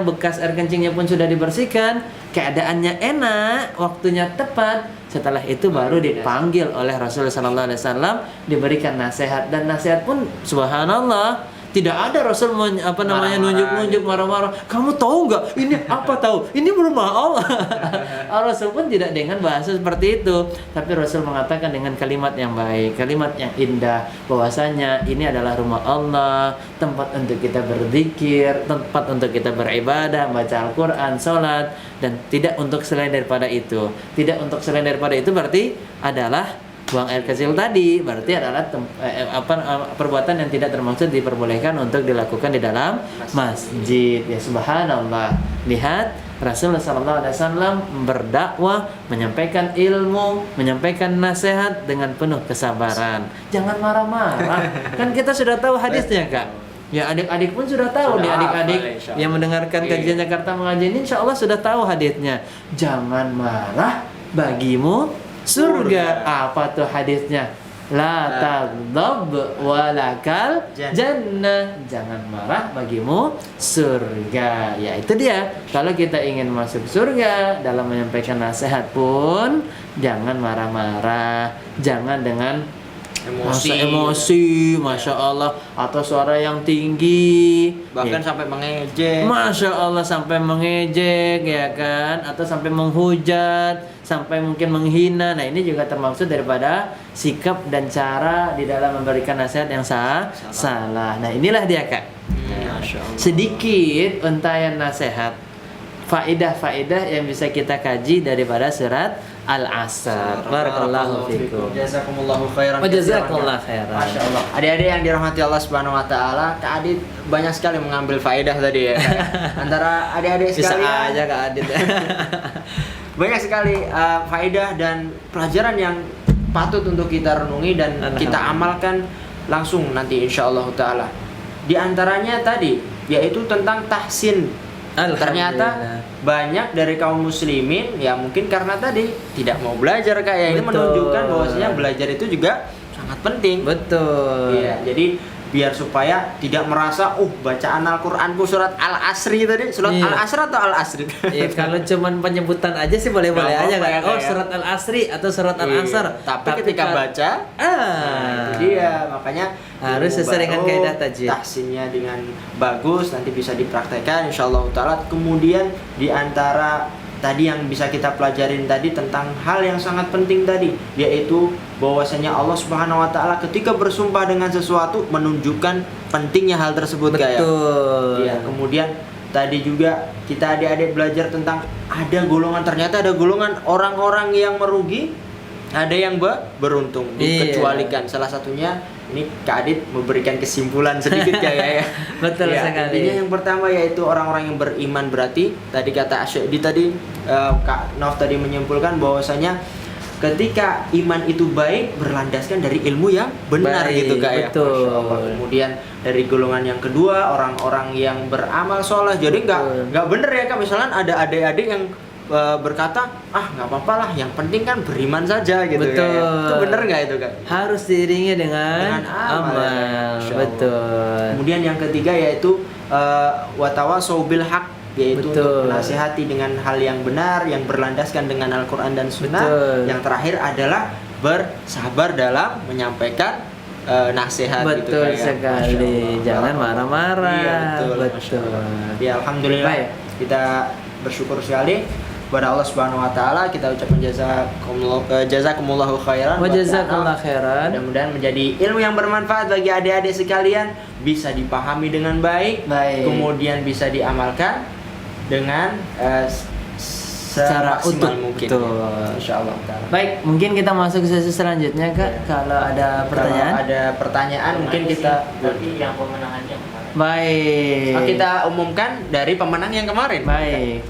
bekas air kencingnya pun sudah dibersihkan, keadaannya enak, waktunya tepat. Setelah itu baru dipanggil oleh Rasulullah SAW, diberikan nasihat, dan nasihat pun subhanallah tidak ada Rasul nunjuk-nunjuk marah-marah. Kamu tahu nggak? Ini apa tahu? Ini rumah Allah. Rasul pun tidak dengan bahasa seperti itu, tapi Rasul mengatakan dengan kalimat yang baik, kalimat yang indah, bahwasanya ini adalah rumah Allah, tempat untuk kita berzikir, tempat untuk kita beribadah, baca Al-Quran, sholat, dan tidak untuk selain daripada itu. Tidak untuk selain daripada itu berarti adalah buang air kecil tadi, berarti adalah perbuatan yang tidak termaksud diperbolehkan untuk dilakukan di dalam masjid. Ya subhanallah. Lihat Rasulullah SAW berdakwah, menyampaikan ilmu, menyampaikan nasihat dengan penuh kesabaran. Jangan marah-marah. Kan kita sudah tahu hadisnya, Kak. Ya, adik-adik pun sudah tahu nih, adik-adik yang mendengarkan kajian Jakarta Mengaji ini insya Allah sudah tahu hadisnya. Jangan marah, bagimu surga. Apa tuh hadisnya? La taghdab walakal jannah. Jangan marah, bagimu surga. Ya itu dia. Kalau kita ingin masuk surga, dalam menyampaikan nasihat pun jangan marah-marah, jangan dengan emosi, masya Allah, atau suara yang tinggi, bahkan sampai mengejek, masya Allah, sampai mengejek, ya kan, atau sampai menghujat, sampai mungkin menghina. Nah ini juga termaksud daripada sikap dan cara di dalam memberikan nasihat yang salah. Nah inilah dia, Kak. Sedikit untayan nasihat, faedah-faedah yang bisa kita kaji daripada surat Al-Asr. Barakallahu fikum. Jazakumullahu khairan. Jazakumullahu khairan. Masya Allah. Adik-adik yang dirahmati Allah Subhanahu wa taala, Kak Adit banyak sekali mengambil faedah tadi ya. Antara adik-adik sekalian. Bisa aja Kak Adit. Banyak sekali faedah dan pelajaran yang patut untuk kita renungi dan kita amalkan langsung nanti insyaallah taala. Di antaranya tadi yaitu tentang tahsin. Ternyata banyak dari kaum muslimin ya mungkin karena tadi tidak mau belajar kayak ini menunjukkan bahwasanya belajar itu juga sangat penting. Betul. Iya, jadi biar supaya tidak merasa bacaan Al-Qur'anku surat Al-Asri tadi, surat Al-Asr atau Al-Asri. Iya, kalau cuman penyebutan aja sih boleh-boleh aja kan. Surat Al-Asri atau surat Al-Asr. Tapi ketika baca itu dia, makanya harus sesuai dengan kaidah tajwid. Tahsinnya dengan bagus nanti bisa dipraktekkan insyaallah taala. Kemudian di antara tadi yang bisa kita pelajarin tadi tentang hal yang sangat penting tadi, yaitu bahwasanya Allah Subhanahu wa taala ketika bersumpah dengan sesuatu menunjukkan pentingnya hal tersebut. Betul. Ya, kemudian tadi juga kita adik-adik belajar tentang ternyata ada golongan orang-orang yang merugi, ada yang beruntung, dikecualikan. Salah satunya ini Kak Adit memberikan kesimpulan sedikit ya. Betul sekali. Intinya yang pertama yaitu orang-orang yang beriman, berarti tadi kata Asy'adi tadi Kak Nov tadi menyimpulkan bahwasanya ketika iman itu baik berlandaskan dari ilmu yang benar gitu Kak ya. Betul. Kemudian dari golongan yang kedua orang-orang yang beramal soleh. Jadi nggak bener ya Kak, misalnya ada adik-adik yang berkata nggak apa-apa lah, yang penting kan beriman saja gitu. Betul. Kayak. Itu bener nggak itu Kak? Harus diiringi dengan amal. Betul. Kemudian yang ketiga yaitu watawasau bil haq, yaitu untuk menasihati dengan hal yang benar yang berlandaskan dengan Al-Quran dan Sunnah. Yang terakhir adalah bersabar dalam menyampaikan nasihat. Betul gitu, sekali. Jangan marah-marah. Iya, betul. Ya, alhamdulillah. Baik. Kita bersyukur sekali kepada Allah Subhanahu wa taala. Kita ucapkan jazakumullahu khairan. Wa jazakallahu khairan. Mudah-mudahan menjadi ilmu yang bermanfaat bagi adik-adik sekalian, bisa dipahami dengan baik. Kemudian bisa diamalkan dengan secara utuh mungkin. Insyaallah. Baik, mungkin kita masuk ke sesi selanjutnya Kak. Kalau ada pertanyaan. Kalau ada pertanyaan mungkin kita yang pemenangannya kemarin. Baik. Kita umumkan dari pemenang yang kemarin. Baik.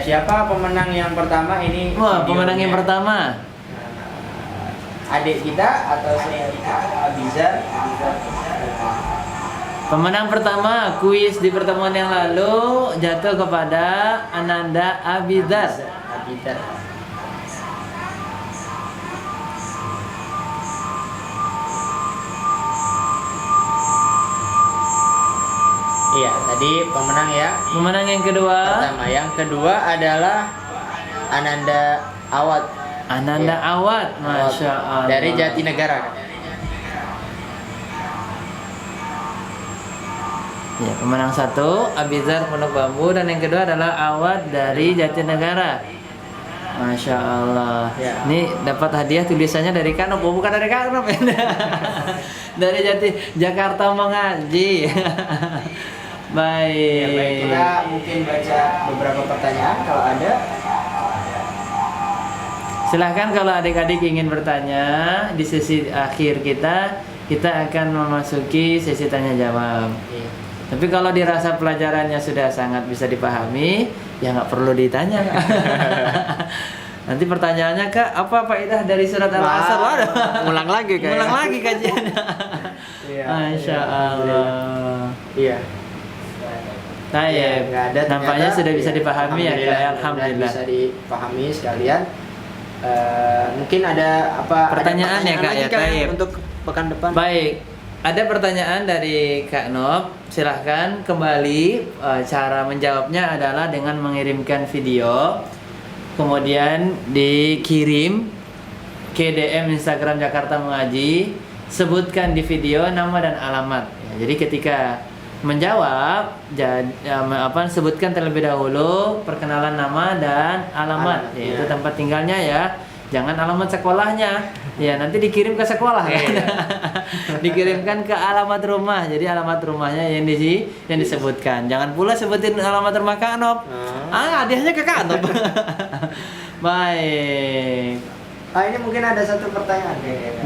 Siapa pemenang yang pertama ini? Wah, pemenang yang pertama. Adik kita atau saya kita? Abizar. Pemenang pertama kuis di pertemuan yang lalu jatuh kepada Ananda Abizar. Iya, tadi pemenang ya. Pemenang yang kedua. Pertama, yang kedua adalah Ananda Awad. Ananda Iya. Awad, Masya Allah. Dari Jatinegara. Ya, pemenang satu Abizar Pondok Bambu, dan yang kedua adalah Awad dari Jatinegara. Masya Allah. Ya. Ini dapat hadiah tulisannya dari Kanop, oh, bukan dari Kanop ya. Dari Jakarta Mengaji. Baik. Ya, baik, kita mungkin baca beberapa pertanyaan kalau ada. Silahkan kalau adik-adik ingin bertanya di sesi akhir kita akan memasuki sesi tanya jawab. Iya. Tapi kalau dirasa pelajarannya sudah sangat bisa dipahami, ya nggak perlu ditanya. Nanti pertanyaannya, Kak, apa faedah dari surat Al-Asr? Waduh. Ngulang lagi kayak. Ulang lagi kajiannya. Iya, Masya iya, Allah. Iya. Nah, ya, nggak ada, nampaknya ternyata. sudah bisa Iya, dipahami ya, Kak. mudah-mudahan Alhamdulillah. bisa dipahami sekalian. Mungkin ada apa? Pertanyaan ada ya, Kak, lagi, ya, Taib. untuk pekan depan. Baik, ada pertanyaan dari Kak Nop. Silahkan kembali. Cara menjawabnya adalah dengan mengirimkan video, kemudian dikirim ke DM Instagram Jakarta Mengaji. Sebutkan di video nama dan alamat. Ya, jadi ketika menjawab, sebutkan terlebih dahulu perkenalan nama dan alamat, yaitu tempat tinggalnya ya. Jangan alamat sekolahnya, ya nanti dikirim ke sekolah kan. Dikirimkan ke alamat rumah. Jadi alamat rumahnya yang disebutkan. Jangan pula sebutin alamat rumah Kak Anop. Hadiahnya ke Kak Anop. Baik. Ini mungkin ada satu pertanyaan kayaknya.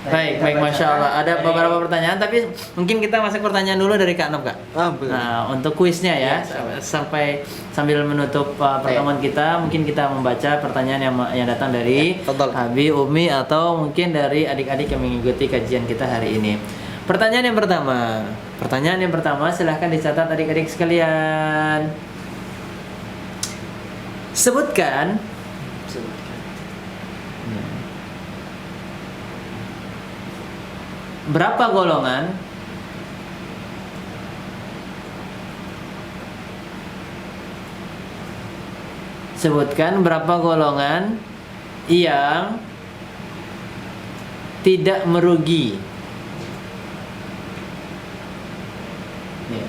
Baik, Masya Allah. Ada beberapa pertanyaan, tapi mungkin kita masuk pertanyaan dulu dari Kak Nop, Kak. Nah, untuk kuisnya ya, sambil menutup pertemuan kita, mungkin kita membaca pertanyaan yang datang dari Abi, Umi, atau mungkin dari adik-adik yang mengikuti kajian kita hari ini. Pertanyaan yang pertama, silahkan dicatat adik-adik sekalian. Sebutkan berapa golongan yang tidak merugi. Ya.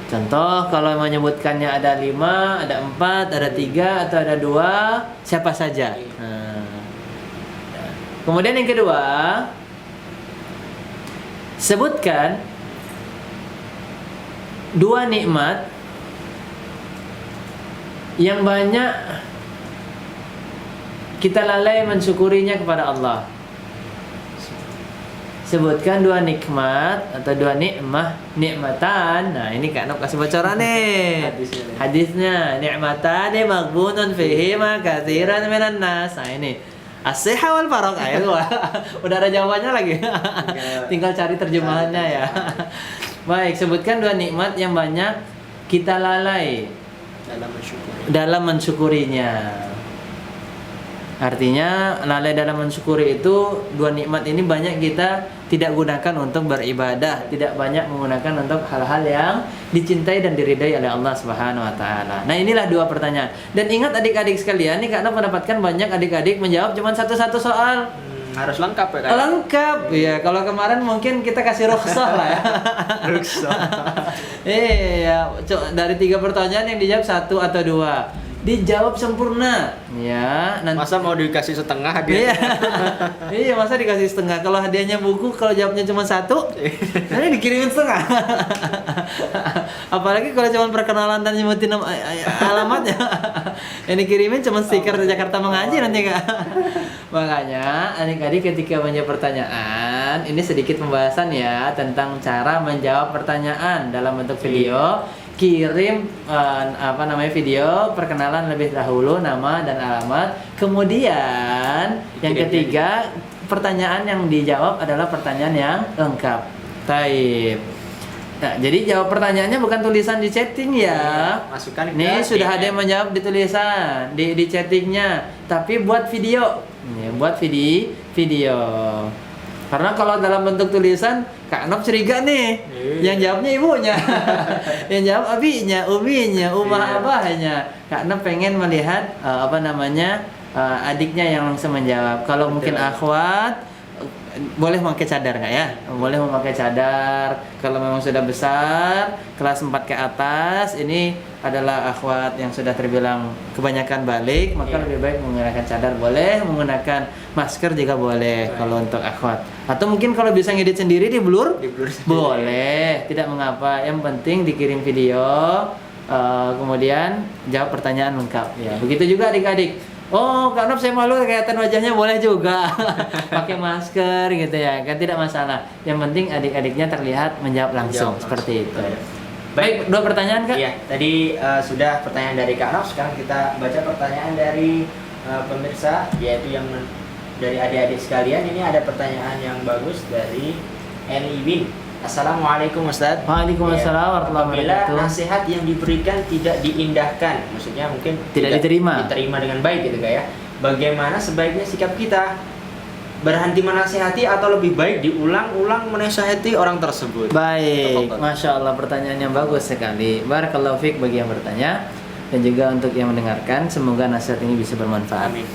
Contoh, kalau menyebutkannya ada 5, ada 4, ada 3, atau ada 2, siapa saja. Nah. Kemudian yang kedua, sebutkan 2 nikmat yang banyak kita lalai mensyukurinya kepada Allah. Sebutkan 2 nikmat atau 2 nikmatan. Nah, ini Kak Nop kasih bocoran nih. Hadisnya, nikmatani maghbunun fihima katsiran minan nas. Nah, ini as-sihha wal barakah itu. Udah ada jawabannya lagi. Tinggal cari terjemahannya ya. Baik, sebutkan 2 nikmat yang banyak kita lalai dalam mensyukurinya. Artinya lalai dalam mensyukuri itu 2 nikmat ini banyak kita tidak gunakan untuk beribadah, tidak banyak menggunakan untuk hal-hal yang dicintai dan diridai oleh Allah Subhanahu wa taala. Nah, inilah 2 pertanyaan. Dan ingat adik-adik sekalian, nih karena mendapatkan banyak adik-adik menjawab cuma satu-satu soal. Harus lengkap ya, Kak? Lengkap. Iya, kalau kemarin mungkin kita kasih rukhsah lah ya. Rukhsah. Iya, dari 3 pertanyaan yang dijawab 1 atau 2. Dijawab sempurna, ya. Nanti Masa mau dikasih setengah hadiah? Iya, masa dikasih setengah. Kalau hadiahnya buku, kalau jawabnya cuma 1, nanti dikirimin setengah. Apalagi kalau cuma perkenalan dan nyebutin alamatnya. Yang dikirimin cuma stiker Jakarta Mengaji nanti, Kak. Makanya adik-adik ketika menjawab pertanyaan, ini sedikit pembahasan ya tentang cara menjawab pertanyaan dalam bentuk video. Kirim video perkenalan lebih dahulu, nama dan alamat. Kemudian yang ketiga, pertanyaan yang dijawab adalah pertanyaan yang lengkap. Taib. Nah, jadi jawab pertanyaannya bukan tulisan di chatting ya. Masukkan. Nih sudah ada yang menjawab di tulisan, di chattingnya. Tapi buat video. Nih, buat video. Karena kalau dalam bentuk tulisan, Kak Nop curiga nih. Yang jawabnya ibunya. Yang jawab abinya, uminya, umah abahnya. Kak Nop pengen melihat adiknya yang langsung menjawab. Kalau mungkin akhwat boleh memakai cadar nggak ya? Boleh memakai cadar. Kalau memang sudah besar, kelas 4 ke atas, ini adalah akhwat yang sudah terbilang kebanyakan balik, maka lebih baik menggunakan cadar. Boleh menggunakan masker juga boleh kalau untuk akhwat. Atau mungkin kalau bisa ngedit sendiri di blur boleh, tidak mengapa. Yang penting dikirim video, kemudian jawab pertanyaan lengkap. Ya, begitu juga adik-adik. Oh, karena saya malu kelihatan wajahnya, boleh juga pakai masker gitu ya, kan tidak masalah. Yang penting adik-adiknya terlihat menjawab langsung seperti itu. Baik, 2 pertanyaan Kak? Iya, tadi sudah pertanyaan dari Kak Nov. Sekarang kita baca pertanyaan dari pemirsa, yaitu yang dari adik-adik sekalian. Ini ada pertanyaan yang bagus dari Eli Bin. Assalamualaikum Ustaz. Waalaikumsalam warahmatullahi Apabila wabarakatuh. nasihat yang diberikan tidak diindahkan, maksudnya mungkin Tidak diterima dengan baik gitu Kak ya. Bagaimana sebaiknya sikap kita? Berhenti menasihati atau lebih baik diulang-ulang menasihati orang tersebut? Baik, Masya Allah, pertanyaan yang bagus sekali. Barakallahu fiik bagi yang bertanya dan juga untuk yang mendengarkan. Semoga nasihat ini bisa bermanfaat. Amin.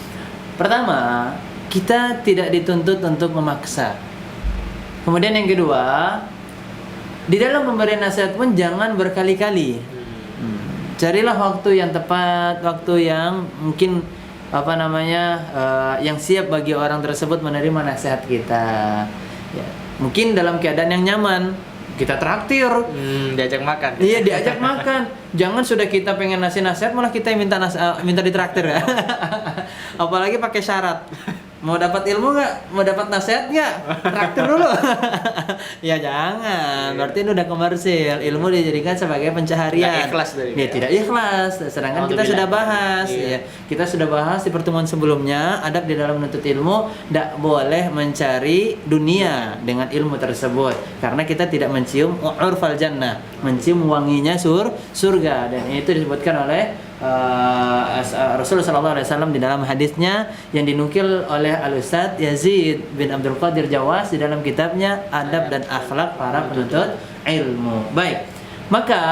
Pertama, kita tidak dituntut untuk memaksa. Kemudian yang kedua, di dalam memberi nasihat pun jangan berkali-kali. Carilah waktu yang tepat, waktu yang mungkin yang siap bagi orang tersebut menerima nasihat kita. Ya, mungkin dalam keadaan yang nyaman, kita traktir. Diajak makan. Iya, diajak makan. Jangan sudah kita pengen ngasih nasihat malah kita minta ditraktir ya. Apalagi pakai syarat. Mau dapat ilmu nggak? Mau dapat nasihat nggak? Traktir dulu. Ya jangan. Berarti ini udah komersil. Ilmu dijadikan sebagai pencaharian. Nggak ikhlas dari dia tidak ikhlas. Sedangkan kita sudah bahas. Ya, kita sudah bahas di pertemuan sebelumnya. Adab di dalam menuntut ilmu, tidak boleh mencari dunia dengan ilmu tersebut. Karena kita tidak mencium urfal jannah, mencium wanginya surga. Dan itu disebutkan oleh Rasulullah SAW di dalam hadisnya yang dinukil oleh Al-Ustadz Yazid bin Abdul Qadir Jawas di dalam kitabnya Adab dan Akhlak Para Penuntut Ilmu. Baik, maka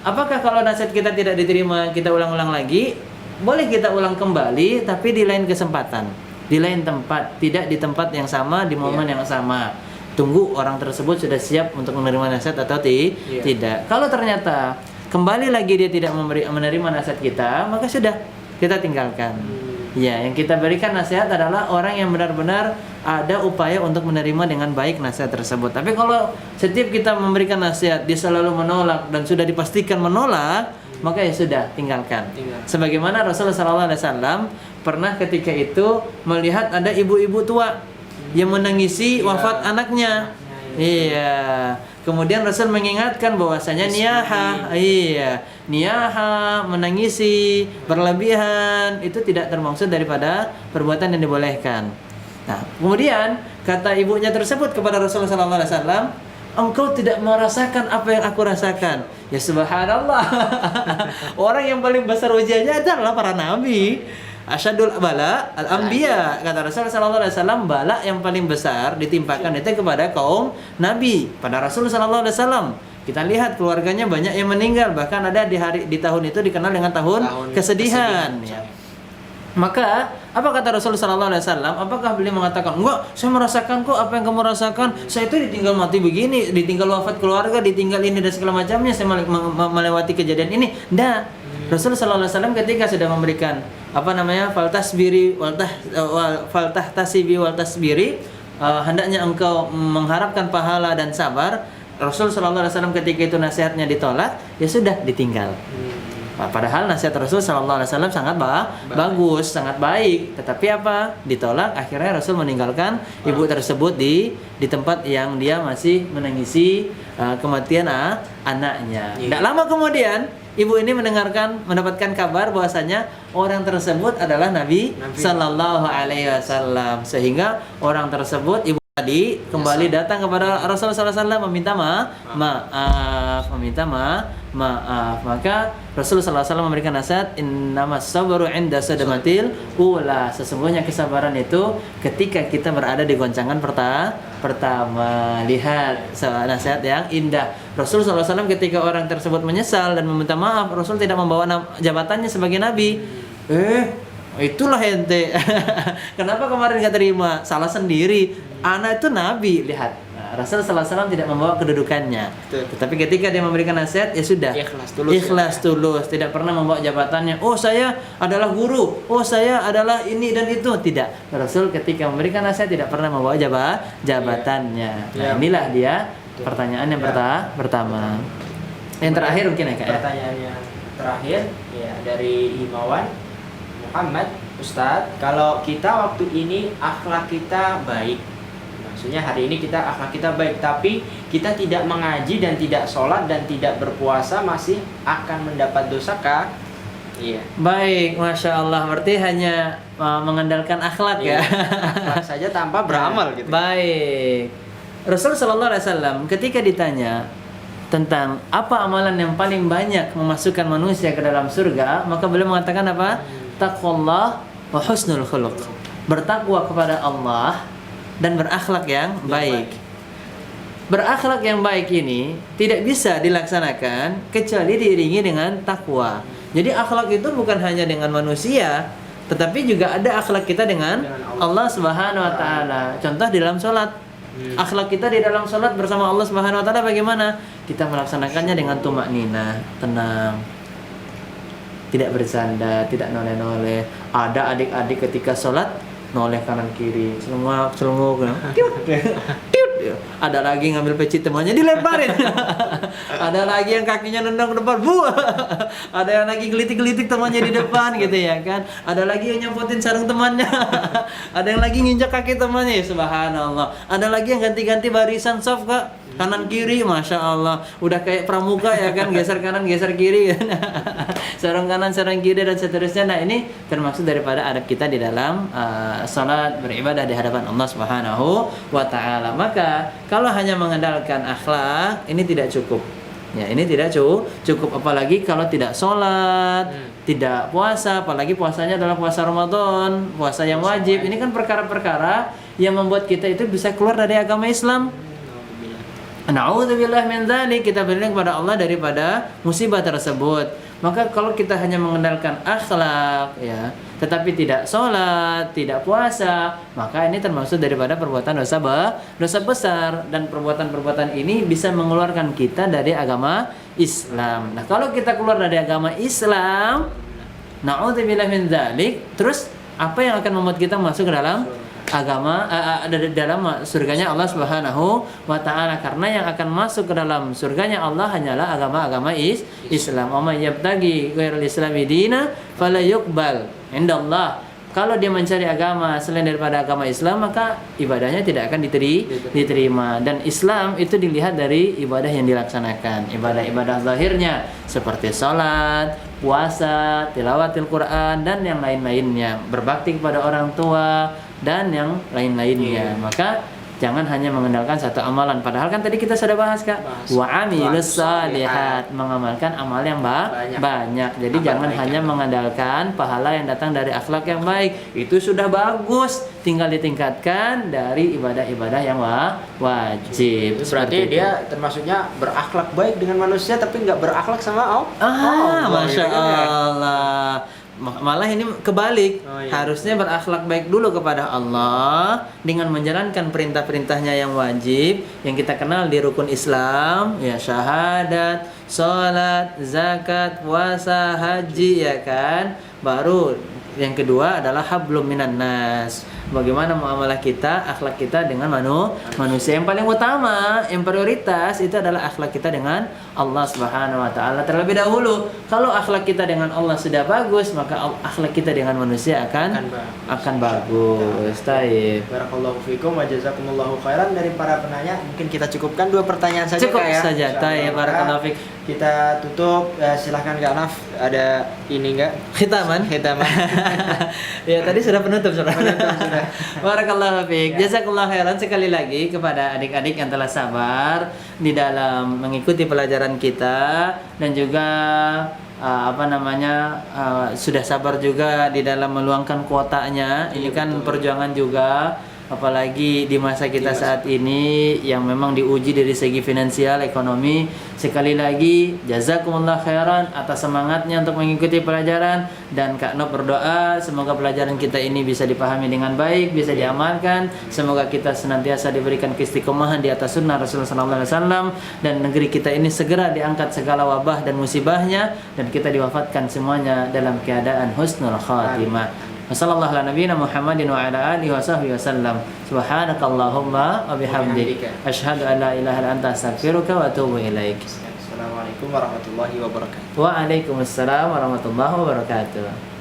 apakah kalau nasihat kita tidak diterima kita ulang-ulang lagi? Boleh kita ulang kembali, tapi di lain kesempatan, di lain tempat, tidak di tempat yang sama, di momen yang sama. Tunggu orang tersebut sudah siap untuk menerima nasihat atau tidak. Kalau ternyata kembali lagi dia tidak menerima nasihat kita, maka sudah kita tinggalkan. Ya, yang kita berikan nasihat adalah orang yang benar-benar ada upaya untuk menerima dengan baik nasihat tersebut. Tapi kalau setiap kita memberikan nasihat dia selalu menolak dan sudah dipastikan menolak, maka ya sudah tinggalkan. Sebagaimana Rasulullah SAW pernah ketika itu melihat ada ibu-ibu tua yang menangisi wafat anaknya. Iya. Kemudian Rasul mengingatkan bahwasanya niyaha menangisi berlebihan itu tidak termaksud daripada perbuatan yang dibolehkan. Nah, kemudian kata ibunya tersebut kepada Rasulullah SAW, engkau tidak merasakan apa yang aku rasakan. Ya subhanallah. Orang yang paling besar ujiannya adalah para nabi. Asyadul bala al-anbiya, kata Rasulullah SAW, bala yang paling besar ditimpakan itu kepada kaum nabi, pada Rasulullah SAW. Kita lihat keluarganya banyak yang meninggal, bahkan ada di tahun itu dikenal dengan tahun kesedihan. Ya. Maka apa kata Rasulullah SAW? Apakah beliau mengatakan, enggak, saya merasakan kok apa yang kamu rasakan. Saya itu ditinggal mati begini, ditinggal wafat keluarga, ditinggal ini dan segala macamnya, saya melewati kejadian ini. Rasulullah SAW ketika sudah memberikan faltahtasibiri, hendaknya engkau mengharapkan pahala dan sabar. Rasulullah SAW ketika itu nasihatnya ditolak, ya sudah ditinggal. Padahal nasihat Rasul SAW sangat bagus, sangat baik. Tetapi apa? Ditolak. Akhirnya Rasul meninggalkan ibu tersebut di tempat yang dia masih menangisi kematian anaknya. Tidak lama kemudian ibu ini mendapatkan kabar bahwasanya orang tersebut adalah Nabi Sallallahu Alaihi Wasallam. Sehingga orang tersebut tadi kembali datang kepada Rasulullah SAW meminta maaf. Maka Rasulullah SAW memberikan nasihat, innamas sabru 'inda sadamatil ula. Sesungguhnya kesabaran itu ketika kita berada di goncangan pertama. Lihat nasihat yang indah. Rasulullah SAW ketika orang tersebut menyesal dan meminta maaf, Rasul tidak membawa jabatannya sebagai nabi. Itulah ente. Kenapa kemarin nggak terima? Salah sendiri. Anak itu nabi. Lihat, Rasulullah SAW tidak membawa kedudukannya. Betul. Tetapi ketika dia memberikan nasihat, ya sudah. Ikhlas tulus. Tidak pernah membawa jabatannya. Oh, saya adalah guru. Oh, saya adalah ini dan itu. Tidak. Rasul ketika memberikan nasihat tidak pernah membawa jabatannya. Nah, inilah dia pertanyaan yang pertama. Yang terakhir mungkin ya, Kak, ya. Pertanyaan yang terakhir ya dari Himawan Muhammad, Ustadz, kalau kita waktu ini akhlak kita baik, maksudnya hari ini kita akhlak kita baik, tapi kita tidak mengaji dan tidak sholat dan tidak berpuasa, masih akan mendapat dosa kah? Iya. Baik, masya Allah. Berarti hanya mengandalkan akhlak ya. Akhlak saja tanpa beramal gitu. Baik. Rasul Shallallahu Alaihi Wasallam ketika ditanya tentang apa amalan yang paling banyak memasukkan manusia ke dalam surga, maka beliau mengatakan apa? Taqwallah wa husnul khuluq. Bertakwa kepada Allah dan berakhlak yang baik. Berakhlak yang baik ini tidak bisa dilaksanakan kecuali diiringi dengan takwa. Jadi akhlak itu bukan hanya dengan manusia, tetapi juga ada akhlak kita dengan Allah Subhanahu wa taala. Contoh di dalam salat. Akhlak kita di dalam salat bersama Allah Subhanahu wa taala bagaimana? Kita melaksanakannya dengan tumakninah, tenang. Tidak bersandar, tidak noleh-noleh. Ada adik-adik ketika sholat noleh kanan kiri, celunguk, ada lagi ngambil peci temannya dilemparin. Ada lagi yang kakinya nendang ke depan, ada yang lagi gelitik-gelitik temannya di depan gitu ya kan. Ada lagi yang nyampotin sarung temannya. Ada yang lagi nginjak kaki temannya, ya subhanallah. Ada lagi yang ganti-ganti barisan soft, Kak. Kanan kiri, masya Allah, udah kayak pramuka ya kan, geser kanan geser kiri, sarung kanan sarung kiri dan seterusnya. Nah ini termasuk daripada adab kita di dalam salat beribadah di hadapan Allah Subhanahu wa taala. Maka kalau hanya mengandalkan akhlak ini tidak cukup. Ya, ini tidak cukup, apalagi kalau tidak sholat, tidak puasa, apalagi puasanya adalah puasa Ramadan, puasa yang wajib. Ini kan perkara-perkara yang membuat kita itu bisa keluar dari agama Islam. Na'udzubillah min dzalik, kita berlindung kepada Allah daripada musibah tersebut. Maka kalau kita hanya mengandalkan akhlak ya, tetapi tidak sholat, tidak puasa, maka ini termasuk daripada perbuatan dosa besar, dan perbuatan-perbuatan ini bisa mengeluarkan kita dari agama Islam. Nah, kalau kita keluar dari agama Islam, na'udzubillah min dzalik, terus apa yang akan membuat kita masuk ke dalam agama dalam surganya Allah Subhanahu wa taala? Karena yang akan masuk ke dalam surganya Allah hanyalah agama-agama Islam. Wa may yabtaghi ghairal islami dina fala yuqbal indallah. Kalau dia mencari agama selain daripada agama Islam, maka ibadahnya tidak akan diterima. Dan Islam itu dilihat dari ibadah yang dilaksanakan, ibadah-ibadah zahirnya seperti salat, puasa, tilawatil Quran dan yang lain-lainnya, berbakti kepada orang tua dan yang lain-lainnya. Maka jangan hanya mengandalkan satu amalan. Padahal kan tadi kita sudah bahas, Kak, wa amilus shalihat, mengamalkan amal yang banyak. Jadi jangan hanya mengandalkan pahala yang datang dari akhlak yang baik. Itu sudah bagus, tinggal ditingkatkan dari ibadah-ibadah yang wajib. Berarti dia termasuknya berakhlak baik dengan manusia tapi nggak berakhlak sama Allah. Masya Allah. Malah ini kebalik. Harusnya berakhlak baik dulu kepada Allah dengan menjalankan perintah-perintahnya yang wajib yang kita kenal di rukun Islam, ya syahadat, salat, zakat, puasa, haji, ya kan. Baru yang kedua adalah hablum minan nas. Bagaimana muamalah kita, akhlak kita dengan manusia. Yang paling utama, yang prioritas itu adalah akhlak kita dengan Allah Subhanahu wa taala terlebih dahulu. Kalau akhlak kita dengan Allah sudah bagus, maka akhlak kita dengan manusia akan bagus. Taib. Barakallahu fikum wa jazakumullahu khairan. Dari para penanya mungkin kita cukupkan 2 pertanyaan saja. Cukup ya. saja. Taib. Barakallahu fik. kita tutup. Silahkan Kak Naf, ada ini enggak? Khitaman. Ya tadi sudah penutup sudah. Barakallahu fiik. Jazakallahu khairan sekali lagi kepada adik-adik yang telah sabar di dalam mengikuti pelajaran kita dan juga sudah sabar juga di dalam meluangkan kuotanya. Ini kan perjuangan juga, apalagi di masa kita saat ini yang memang diuji dari segi finansial, ekonomi. Sekali lagi jazakumullah khairan atas semangatnya untuk mengikuti pelajaran, dan Kak Nop berdoa semoga pelajaran kita ini bisa dipahami dengan baik, bisa diamalkan. Semoga kita senantiasa diberikan keistiqomahan di atas sunnah Rasulullah SAW, dan negeri kita ini segera diangkat segala wabah dan musibahnya, dan kita diwafatkan semuanya dalam keadaan husnul khatimah. Wassallallahu ala nabiyina Muhammadin wa ala alihi wa sahbihi wasallam. Subhanakallahumma wa bihamdik, asyhadu an la ilaha illa anta, astaghfiruka wa atubu ilaik. Assalamualaikum warahmatullahi wabarakatuh. Waalaikumsalam warahmatullahi wabarakatuh.